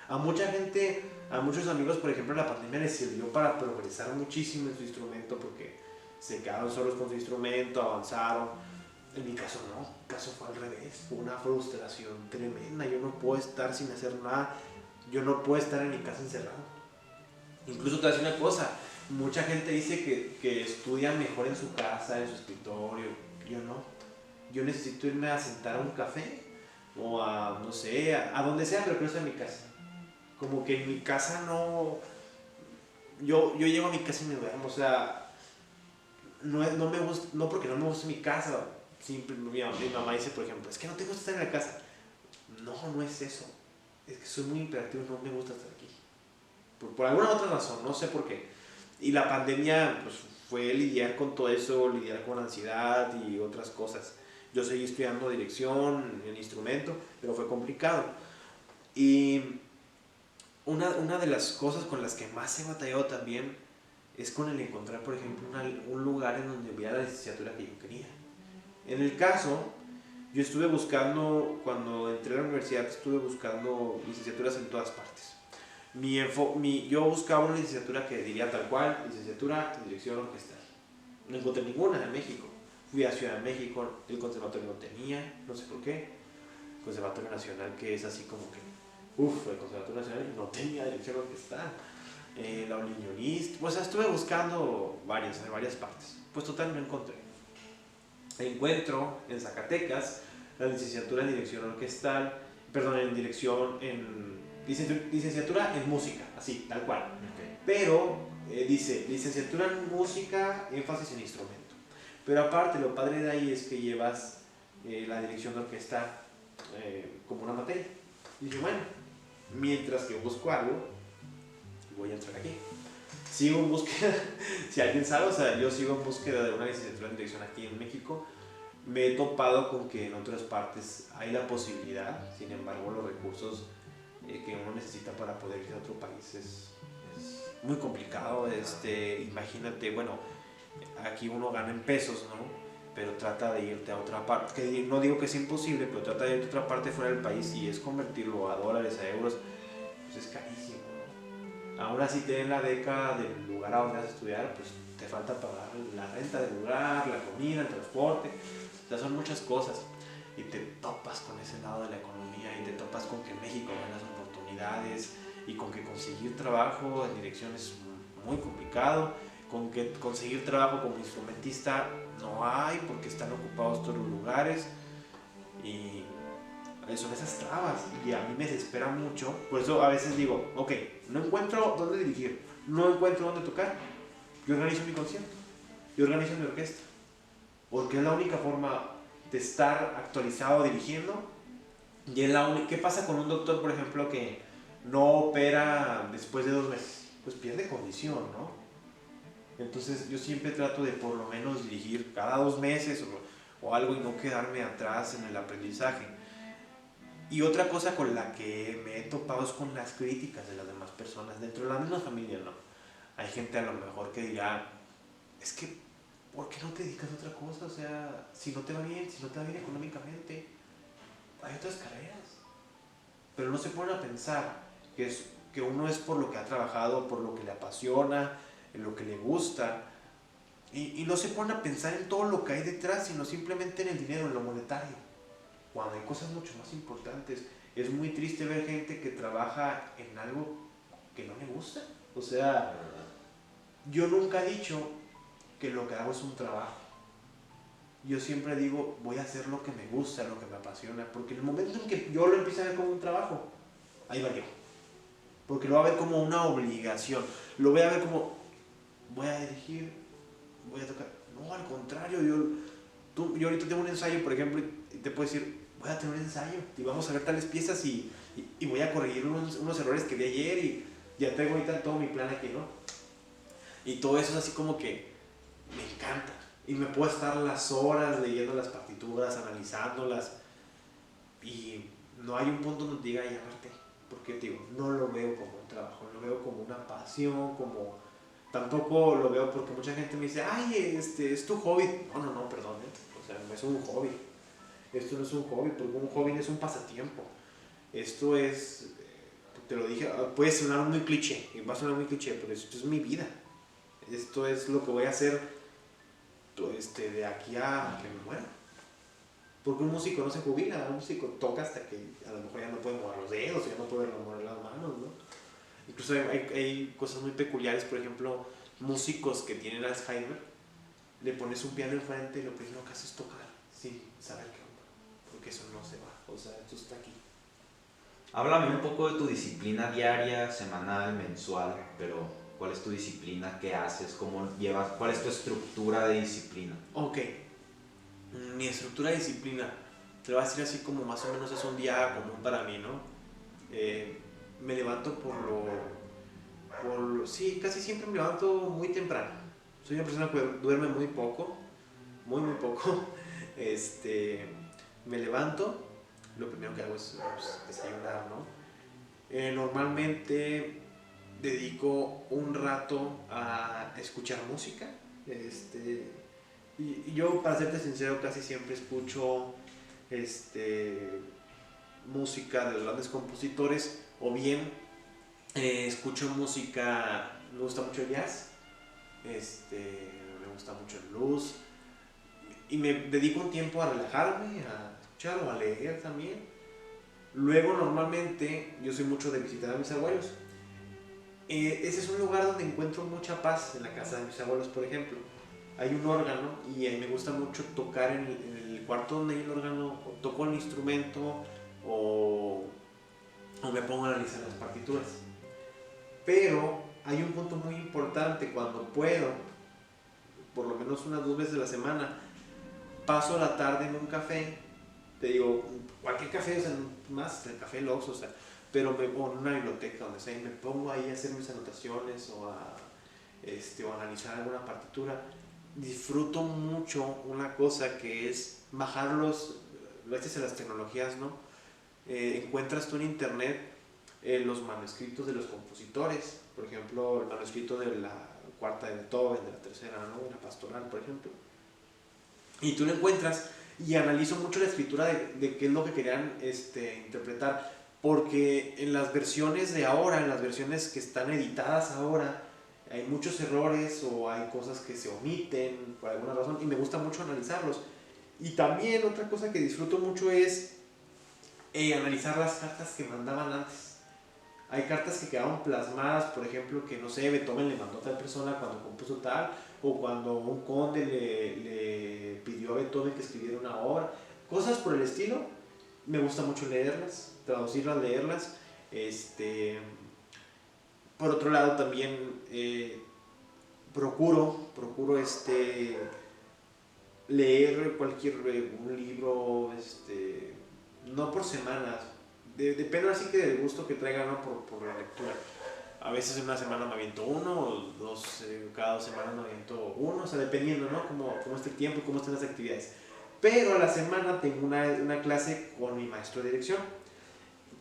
A mucha gente, a muchos amigos, por ejemplo, la pandemia les sirvió para progresar muchísimo en su instrumento porque se quedaron solos con su instrumento, avanzaron. En mi caso no, mi caso fue al revés, fue una frustración tremenda. Yo no puedo estar sin hacer nada, yo no puedo estar en mi casa encerrado. Incluso te voy a decir una cosa, mucha gente dice que estudia mejor en su casa, en su escritorio, yo no. Yo necesito irme a sentar a un café o a, no sé, a donde sea, pero que no sea en mi casa. Como que en mi casa no... Yo llego a mi casa y me duermo, o sea, no me gusta, no porque no me gusta mi casa. Siempre, mi mamá dice, por ejemplo, es que no te gusta estar en la casa. No es eso. Es que soy muy hiperactivo, no me gusta estar aquí. Por alguna otra razón, no sé por qué. Y la pandemia pues, fue lidiar con todo eso, lidiar con la ansiedad y otras cosas. Yo seguí estudiando dirección en instrumento, pero fue complicado. Y una de las cosas con las que más he batallado también es con el encontrar, por ejemplo, un lugar en donde hubiera la licenciatura que yo quería. En el caso, yo estuve buscando, cuando entré a la universidad, estuve buscando licenciaturas en todas partes. Yo buscaba una licenciatura que diría tal cual, licenciatura en dirección orquestal. No encontré ninguna en México. Fui a Ciudad de México, el conservatorio no tenía, no sé por qué. El Conservatorio Nacional, que es así como que, el Conservatorio Nacional no tenía dirección orquestal. La Oliñolist, pues estuve buscando en varias partes. Pues total no encontré. Encuentro en Zacatecas la licenciatura en dirección orquestal, licenciatura en música, así, tal cual. Okay. Pero dice licenciatura en música, énfasis en instrumento. Pero aparte, lo padre de ahí es que llevas la dirección de orquesta como una materia. Y dije, bueno, Mientras que busco algo, voy a entrar aquí. Sigo en búsqueda, si alguien sabe, o sea, yo sigo en búsqueda de una licenciatura en dirección aquí en México. Me he topado con que en otras partes hay la posibilidad, sin embargo los recursos que uno necesita para poder ir a otro país es muy complicado. Imagínate, bueno, aquí uno gana en pesos, ¿no? Pero trata de irte a otra parte, que no digo que sea imposible, pero trata de irte a otra parte fuera del país y es convertirlo a dólares, a euros, pues es carísimo, ¿no? Aún así te den la beca del lugar a donde vas a estudiar, pues te falta pagar la renta del lugar, la comida, el transporte, o sea, son muchas cosas. Y te topas con ese lado de la economía y te topas con que en México no hay las oportunidades y con que conseguir trabajo en dirección es muy complicado, con que conseguir trabajo como instrumentista no hay porque están ocupados todos los lugares y son esas trabas y a mí me desespera mucho. Por eso a veces digo, ok, no encuentro dónde dirigir, no encuentro dónde tocar, yo organizo mi concierto, yo organizo mi orquesta, porque es la única forma de estar actualizado dirigiendo. Y es la única. ¿Qué pasa con un doctor, por ejemplo, que no opera después de 2 meses? Pues pierde condición, ¿no? Entonces yo siempre trato de por lo menos dirigir cada 2 meses o algo y no quedarme atrás en el aprendizaje. Y otra cosa con la que me he topado es con las críticas de las demás personas dentro de la misma familia, ¿no? Hay gente a lo mejor que dirá, es que, ¿por qué no te dedicas a otra cosa? O sea, si no te va bien, si no te va bien económicamente, hay otras carreras. Pero no se ponen a pensar que uno es por lo que ha trabajado, por lo que le apasiona, en lo que le gusta. Y no se ponen a pensar en todo lo que hay detrás, sino simplemente en el dinero, en lo monetario. Cuando hay cosas mucho más importantes. Es muy triste ver gente que trabaja en algo que no le gusta. O sea, yo nunca he dicho que lo que hago es un trabajo. Yo siempre digo, voy a hacer lo que me gusta, lo que me apasiona, porque en el momento en que yo lo empiezo a ver como un trabajo, ahí va yo. Porque lo voy a ver como una obligación, lo voy a ver como, voy a dirigir, voy a tocar. No, al contrario, yo ahorita tengo un ensayo, por ejemplo, y te puedo decir, voy a tener un ensayo, y vamos a ver tales piezas y voy a corregir unos errores que vi ayer y ya tengo ahorita todo mi plan aquí, ¿no? Y todo eso es así como que me encanta. Y me puedo estar las horas leyendo las partituras, analizándolas. Y no hay un punto donde diga, ya Marte. Porque digo, no lo veo como un trabajo, lo veo como una pasión, como... Tampoco lo veo porque mucha gente me dice, ay, es tu hobby. No, perdón, o sea, no es un hobby. Esto no es un hobby, porque un hobby es un pasatiempo. Esto es, te lo dije, puede sonar muy cliché, y va a sonar muy cliché, pero esto es mi vida. Esto es lo que voy a hacer de aquí a que me muera. Porque un músico no se jubila, un músico toca hasta que a lo mejor ya no puede mover los dedos, ya no puede mover las manos, ¿no? Incluso hay cosas muy peculiares, por ejemplo, músicos que tienen Alzheimer, le pones un piano enfrente y lo primero que haces es tocar, sin saber qué onda, porque eso no se va, o sea, esto está aquí. Háblame un poco de tu disciplina diaria, semanal, mensual, pero ¿cuál es tu disciplina? ¿Qué haces? ¿Cómo llevas? ¿Cuál es tu estructura de disciplina? Ok, mi estructura de disciplina, te lo voy a decir así como más o menos es un día común para mí, ¿no? Me levanto sí, casi siempre me levanto muy temprano. Soy una persona que duerme muy poco, muy poco. Me levanto, lo primero que hago es desayunar, ¿no? Normalmente dedico un rato a escuchar música. Y yo, para serte sincero, casi siempre escucho música de los grandes compositores o bien escucho música, me gusta mucho el jazz, me gusta mucho el blues y me dedico un tiempo a relajarme, a escuchar o a leer también. Luego normalmente yo soy mucho de visitar a mis abuelos. Ese es un lugar donde encuentro mucha paz, en la casa de mis abuelos, por ejemplo. Hay un órgano y a mí me gusta mucho tocar en el cuarto donde hay el órgano, o toco el instrumento o me pongo a analizar las partituras. Pero hay un punto muy importante, cuando puedo, por lo menos unas 2 veces a la semana, paso la tarde en un café, te digo, cualquier café, o sea, más el café Lox, o sea, pero o en una biblioteca, donde sea, y me pongo ahí a hacer mis anotaciones o o analizar alguna partitura, disfruto mucho una cosa que es bajarlos, gracias a las tecnologías, ¿no? Encuentras tú en internet los manuscritos de los compositores, por ejemplo, el manuscrito de la cuarta de Beethoven, de la tercera, ¿no? De la pastoral, por ejemplo, y tú lo encuentras y analizo mucho la escritura de qué es lo que querían interpretar, porque en las versiones de ahora, en las versiones que están editadas ahora, hay muchos errores o hay cosas que se omiten por alguna razón y me gusta mucho analizarlos. Y también otra cosa que disfruto mucho es analizar las cartas que mandaban antes. Hay cartas que quedaron plasmadas, por ejemplo, que no sé, Beethoven le mandó a tal persona cuando compuso tal, o cuando un conde le pidió a Beethoven que escribiera una obra, cosas por el estilo. Me gusta mucho leerlas, traducirlas, leerlas. Por otro lado también procuro leer un libro, no por semanas, depende así que del gusto que traiga, ¿no? por la lectura. A veces en una semana me aviento uno, o dos, cada 2 semanas me aviento uno, o sea, dependiendo, ¿no? Cómo esté el tiempo, cómo estén las actividades. Pero a la semana tengo una clase con mi maestro de dirección,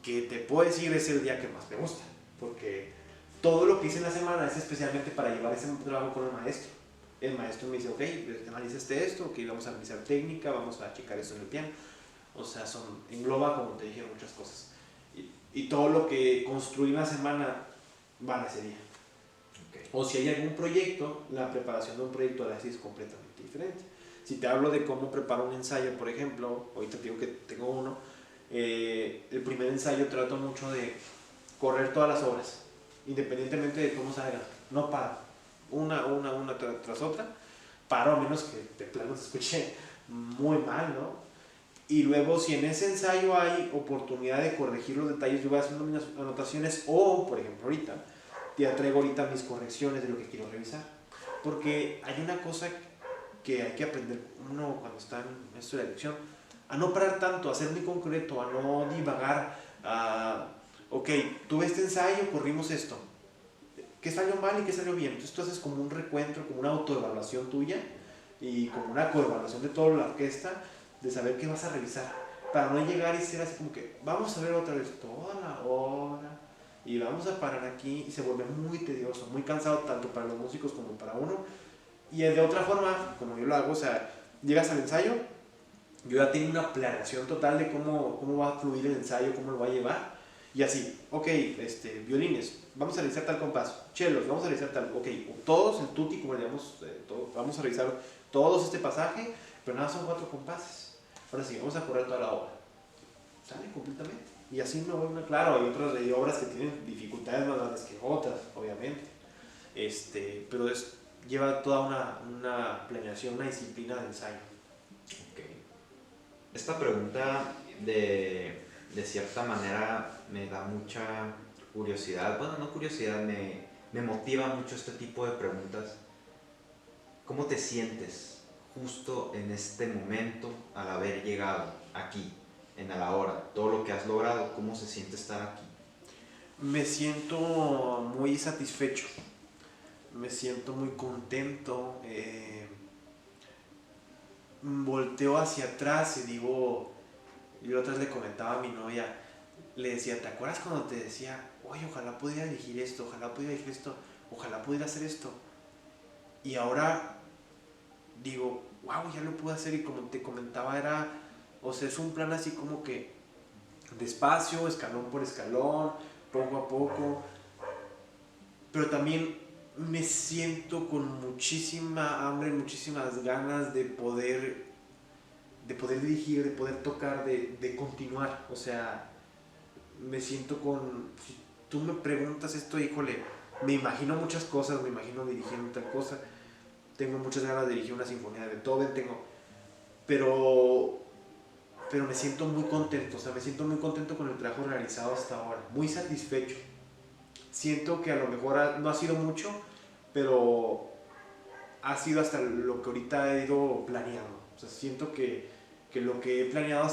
que te puedo decir es el día que más me gusta, porque todo lo que hice en la semana es especialmente para llevar ese trabajo con el maestro. El maestro me dice, ok, pues, analizaste esto, ok, vamos a analizar técnica, vamos a checar esto en el piano. O sea, engloba, como te dije, muchas cosas. Y todo lo que construí en la semana va a ese día. Okay. O si hay algún proyecto, la preparación de un proyecto a veces es completamente diferente. Si te hablo de cómo preparo un ensayo, por ejemplo, ahorita te digo que tengo uno, el primer ensayo trato mucho de correr todas las obras, independientemente de cómo salga. No paro, una tras otra, paro a menos que de plano se escuche muy mal, ¿no? Y luego, si en ese ensayo hay oportunidad de corregir los detalles, yo voy haciendo mis anotaciones o, por ejemplo, ahorita, ya traigo ahorita mis correcciones de lo que quiero revisar. Porque hay una cosa que hay que aprender uno cuando está en esto de la lección, a no parar tanto, a ser muy concreto, a no divagar, ok, tuve este ensayo, corrimos esto. ¿Qué salió mal y qué salió bien? Entonces tú haces como un recuento, como una autoevaluación tuya y como una coevaluación de toda la orquesta, de saber qué vas a revisar, para no llegar y ser así como que vamos a ver otra vez toda la hora y vamos a parar aquí, y se vuelve muy tedioso, muy cansado tanto para los músicos como para uno. Y de otra forma, como yo lo hago, o sea, llegas al ensayo, yo ya tengo una planeación total de cómo va a fluir el ensayo, cómo lo va a llevar, y así, ok, violines, vamos a realizar tal compás, chelos, vamos a realizar tal, ok, todos, el tutti, como le llamamos, vamos a realizar todos este pasaje, pero nada, son 4 compases. Ahora sí, vamos a correr toda la obra. Sale completamente. Y así me voy, claro, hay obras que tienen dificultades más grandes que otras, obviamente. Pero lleva toda una planeación, una disciplina de ensayo. Okay. Esta pregunta de cierta manera me da mucha curiosidad. Bueno, no curiosidad, me motiva mucho este tipo de preguntas. ¿Cómo te sientes justo en este momento al haber llegado aquí, en a la hora, todo lo que has logrado? ¿Cómo se siente estar aquí? Me siento muy satisfecho, me siento muy contento, volteo hacia atrás y digo, yo otra vez le comentaba a mi novia, le decía, ¿te acuerdas cuando te decía, oye, ojalá pudiera elegir esto, ojalá pudiera elegir esto, ojalá pudiera hacer esto? Y ahora digo, wow, ya lo pude hacer, y como te comentaba o sea, es un plan así como que despacio, escalón por escalón, poco a poco, pero también me siento con muchísima hambre, muchísimas ganas de poder dirigir, de poder tocar, de continuar. O sea, me siento si tú me preguntas esto, híjole, me imagino muchas cosas, me imagino dirigiendo tal cosa, tengo muchas ganas de dirigir una sinfonía de Beethoven, pero me siento muy contento, o sea, me siento muy contento con el trabajo realizado hasta ahora, muy satisfecho. Siento que a lo mejor no ha sido mucho, pero ha sido hasta lo que ahorita he ido planeando. O sea, siento que lo que he planeado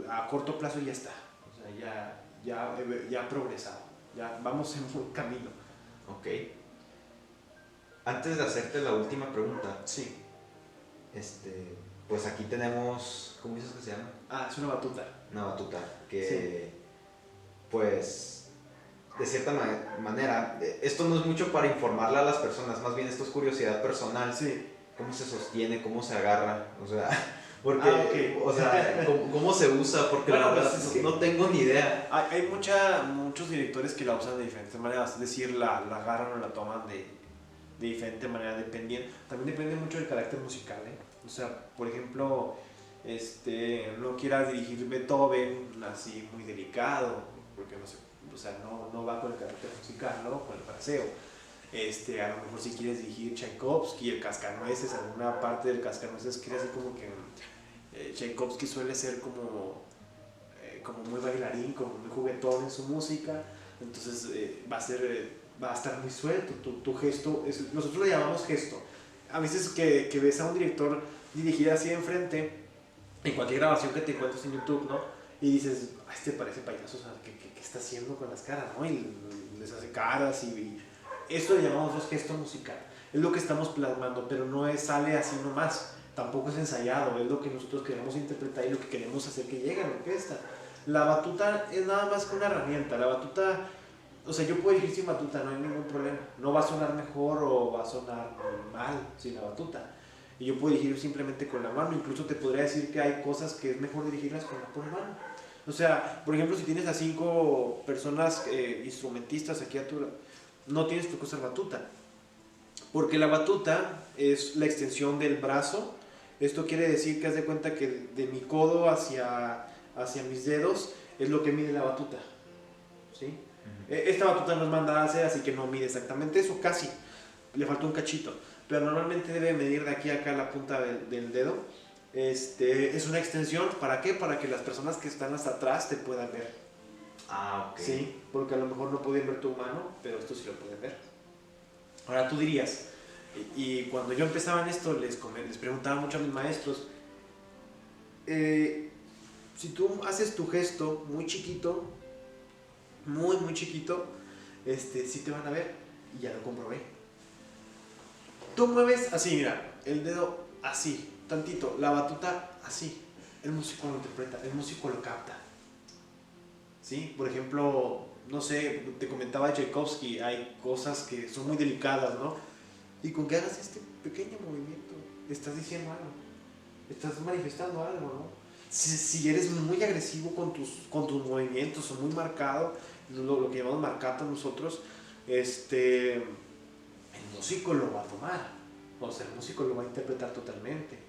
a corto plazo ya está. O sea, ya ha progresado, ya vamos en buen camino. Ok. Antes de hacerte la última pregunta, Sí. pues aquí tenemos, ¿cómo dices que se llama? Es una batuta. Una batuta, que pues de cierta manera, esto no es mucho para informarle a las personas, más bien esto es curiosidad personal. Sí. ¿Cómo se sostiene? ¿Cómo se agarra? O sea, porque, Ok. o sea, ¿cómo se usa? Porque Bueno, la verdad pues, es es que que no tengo ni idea. Hay muchos directores que la usan de diferentes maneras, es decir, la agarran o la toman de diferente manera, también depende mucho del carácter musical, ¿eh? O sea, por ejemplo, no quieras dirigir Beethoven así muy delicado, porque no sé, o sea, no va con el carácter musical, ¿no? Con el fraseo. A lo mejor si quieres dirigir Tchaikovsky, el Cascanueces, alguna parte del Cascanueces, quiere decir como que Tchaikovsky suele ser como muy bailarín, como muy juguetón en su música, entonces va a estar muy suelto, tu gesto, nosotros le llamamos gesto. A veces que ves a un director dirigir así de enfrente, en cualquier grabación que te encuentres en YouTube, ¿no? Y dices, parece payaso, o sea, ¿qué está haciendo con las caras, ¿no? Y les hace caras y esto le llamamos gesto musical. Es lo que estamos plasmando, pero sale así nomás, tampoco es ensayado, es lo que nosotros queremos interpretar y lo que queremos hacer que llegue a la orquesta. La batuta es nada más que una herramienta. La batuta, o sea, yo puedo dirigir sin batuta, no hay ningún problema. No va a sonar mejor o va a sonar mal sin la batuta. Y yo puedo dirigir simplemente con la mano. Incluso te podría decir que hay cosas que es mejor dirigirlas con la mano. O sea, por ejemplo, si tienes a 5 personas instrumentistas aquí a tu lado, no tienes por qué usar batuta. Porque la batuta es la extensión del brazo. Esto quiere decir que haz de cuenta que de mi codo hacia mis dedos es lo que mide la batuta, ¿sí? Esta batuta no es mandada a hacer, así que no mide exactamente eso, casi, le falta un cachito, pero normalmente debe medir de aquí a acá la punta del dedo. Es una extensión, ¿para qué? Para que las personas que están hasta atrás te puedan ver. Ok. Sí, porque a lo mejor no pueden ver tu mano, pero esto sí lo pueden ver. Ahora tú dirías, y cuando yo empezaba en esto les preguntaba mucho a mis maestros, si tú haces tu gesto muy chiquito, muy chiquito, sí te van a ver, y ya lo comprobé. Tú mueves así, mira, el dedo así, tantito, la batuta así, el músico lo interpreta, el músico lo capta. ¿Sí? Por ejemplo, no sé, te comentaba de Tchaikovsky, hay cosas que son muy delicadas, ¿no? Y con que hagas este pequeño movimiento, estás diciendo algo, estás manifestando algo, ¿no? Si eres muy agresivo con tus movimientos o muy marcado, lo que llamamos marcato nosotros, el músico lo va a tomar, o sea, el músico lo va a interpretar totalmente.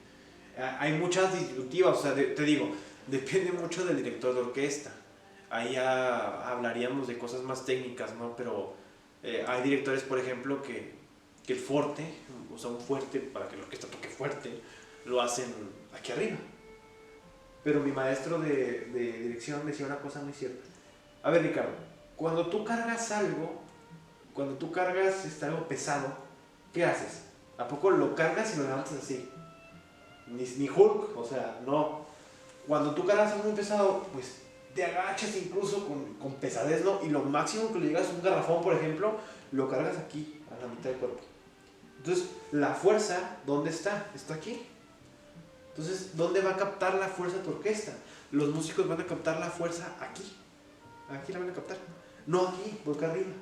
Hay muchas disyuntivas, o sea, te digo, depende mucho del director de orquesta. Ahí ya hablaríamos de cosas más técnicas, ¿no? Pero hay directores, por ejemplo, que el forte, o sea, un fuerte, para que la orquesta toque fuerte, lo hacen aquí arriba. Pero mi maestro de dirección decía una cosa muy cierta. A ver, Ricardo, cuando tú cargas algo, algo pesado, ¿qué haces? ¿A poco lo cargas y lo levantas así? Ni Hulk, o sea, no. Cuando tú cargas algo muy pesado, pues te agachas incluso con pesadez, ¿no? Y lo máximo que le llegas a un garrafón, por ejemplo, lo cargas aquí, a la mitad del cuerpo. Entonces, la fuerza, ¿dónde está? Está aquí. Entonces, ¿dónde va a captar la fuerza tu orquesta? Los músicos van a captar la fuerza aquí. Aquí la van a captar. No aquí, porque arriba.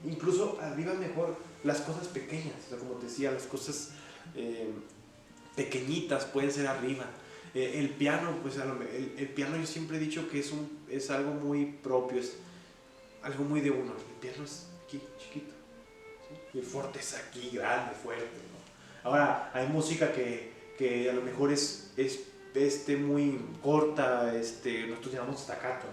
Incluso arriba mejor las cosas pequeñas. O sea, como te decía, las cosas pequeñitas pueden ser arriba. El piano, pues el piano yo siempre he dicho que es algo muy propio, es algo muy de uno. El piano es aquí, chiquito. ¿Sí? Y el forte es aquí, grande, fuerte, ¿no? Ahora, hay música que a lo mejor es muy corta, nosotros llamamos staccato,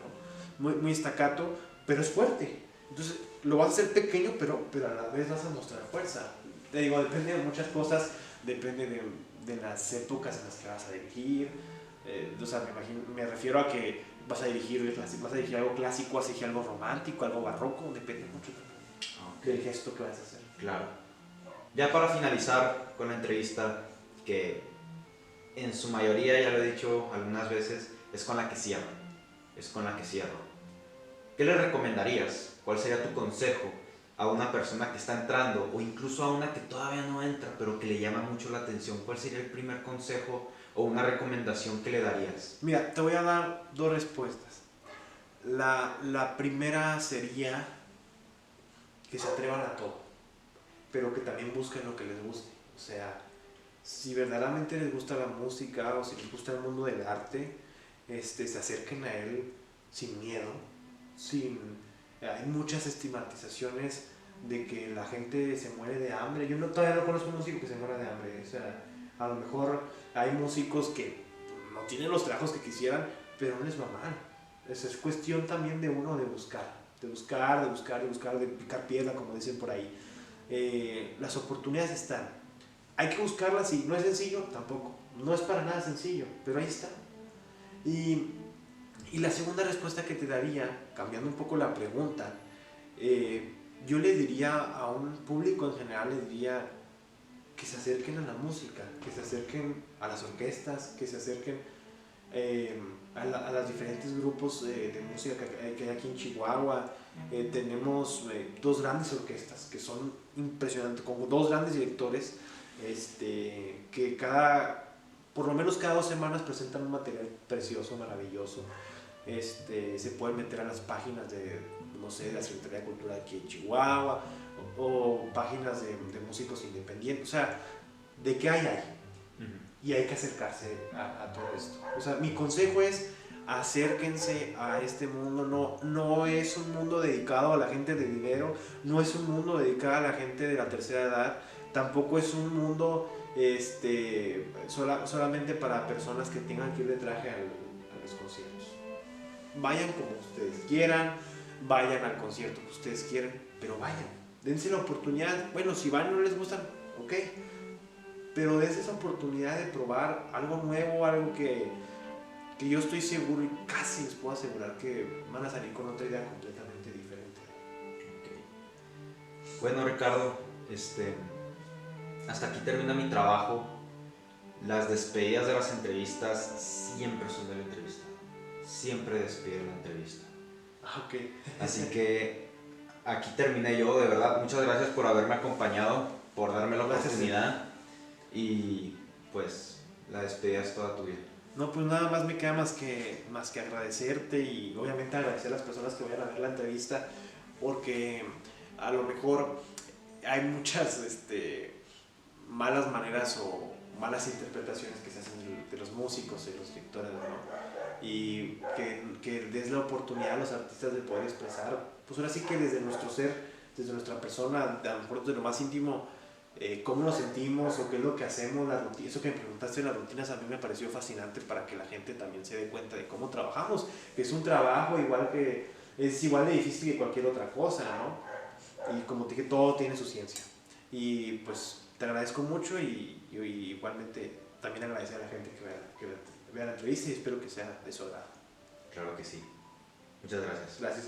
¿no? Muy staccato, pero es fuerte. Entonces lo vas a hacer pequeño, pero a la vez vas a mostrar fuerza. Te digo, depende de muchas cosas, depende de las épocas en las que vas a dirigir. O sea, me refiero a que vas a dirigir algo clásico, vas a dirigir algo romántico, algo barroco, depende mucho del gesto que vas a hacer. Claro. Ya para finalizar con la entrevista, que en su mayoría, ya lo he dicho algunas veces, es con la que cierro. ¿qué le recomendarías? ¿Cuál sería tu consejo a una persona que está entrando o incluso a una que todavía no entra pero que le llama mucho la atención? ¿Cuál sería el primer consejo o una recomendación que le darías? Mira, te voy a dar dos respuestas. La primera sería que se atrevan a todo, pero que también busquen lo que les guste. O sea, si verdaderamente les gusta la música o si les gusta el mundo del arte, se acerquen a él sin miedo, sin... Hay muchas estigmatizaciones de que la gente se muere de hambre. Yo todavía no conozco un músico que se muera de hambre. O sea, a lo mejor hay músicos que no tienen los trabajos que quisieran, pero no les va mal. Es cuestión también de uno de buscar, de picar piedra, como dicen por ahí. Las oportunidades están. Hay que buscarlas y no es sencillo tampoco. No es para nada sencillo, pero ahí está. Y la segunda respuesta que te daría, cambiando un poco la pregunta, yo le diría a un público en general, le diría que se acerquen a la música, que se acerquen a las orquestas, que se acerquen a los diferentes grupos de música que hay aquí en Chihuahua. Tenemos dos grandes orquestas que son impresionantes, con dos grandes directores que por lo menos cada 2 semanas presentan un material precioso, maravilloso. Se pueden meter a las páginas de, no sé, de la Secretaría de Cultura aquí en Chihuahua o páginas de músicos independientes. O sea, ¿de qué hay? Y hay que acercarse a todo esto. O sea, mi consejo es acérquense a este mundo. No es un mundo dedicado a la gente de dinero, no es un mundo dedicado a la gente de la tercera edad, tampoco es un mundo solamente para personas que tengan que ir de traje a los conciertos. Vayan como ustedes quieran, vayan al concierto que ustedes quieran, pero vayan, dense la oportunidad. Bueno, si van y no les gustan, ok, pero dense esa oportunidad de probar algo nuevo, algo que yo estoy seguro y casi les puedo asegurar que van a salir con otra idea completamente diferente. Okay. Bueno, Ricardo, hasta aquí termina mi trabajo. Las despedidas de las entrevistas siempre son de la entrevista. Siempre despido la entrevista. Ok. Así que aquí terminé yo, de verdad. Muchas gracias por haberme acompañado, por darme la oportunidad. Y pues la despedida es toda tuya. No, pues nada más me queda más que agradecerte y obviamente agradecer a las personas que vayan a ver la entrevista, porque a lo mejor hay muchas malas maneras o malas interpretaciones que se hacen de los músicos y los directores, ¿no? Y que des la oportunidad a los artistas de poder expresar, pues ahora sí que desde nuestro ser, desde nuestra persona, a lo mejor desde lo más íntimo, cómo nos sentimos o qué es lo que hacemos, eso que me preguntaste de las rutinas a mí me pareció fascinante para que la gente también se dé cuenta de cómo trabajamos, que es un trabajo es igual de difícil que cualquier otra cosa, ¿no? Y como te dije, todo tiene su ciencia. Y pues te agradezco mucho y igualmente también agradecer a la gente que vea la entrevista y espero que sea de su agrado. Claro que sí. Muchas gracias. Gracias.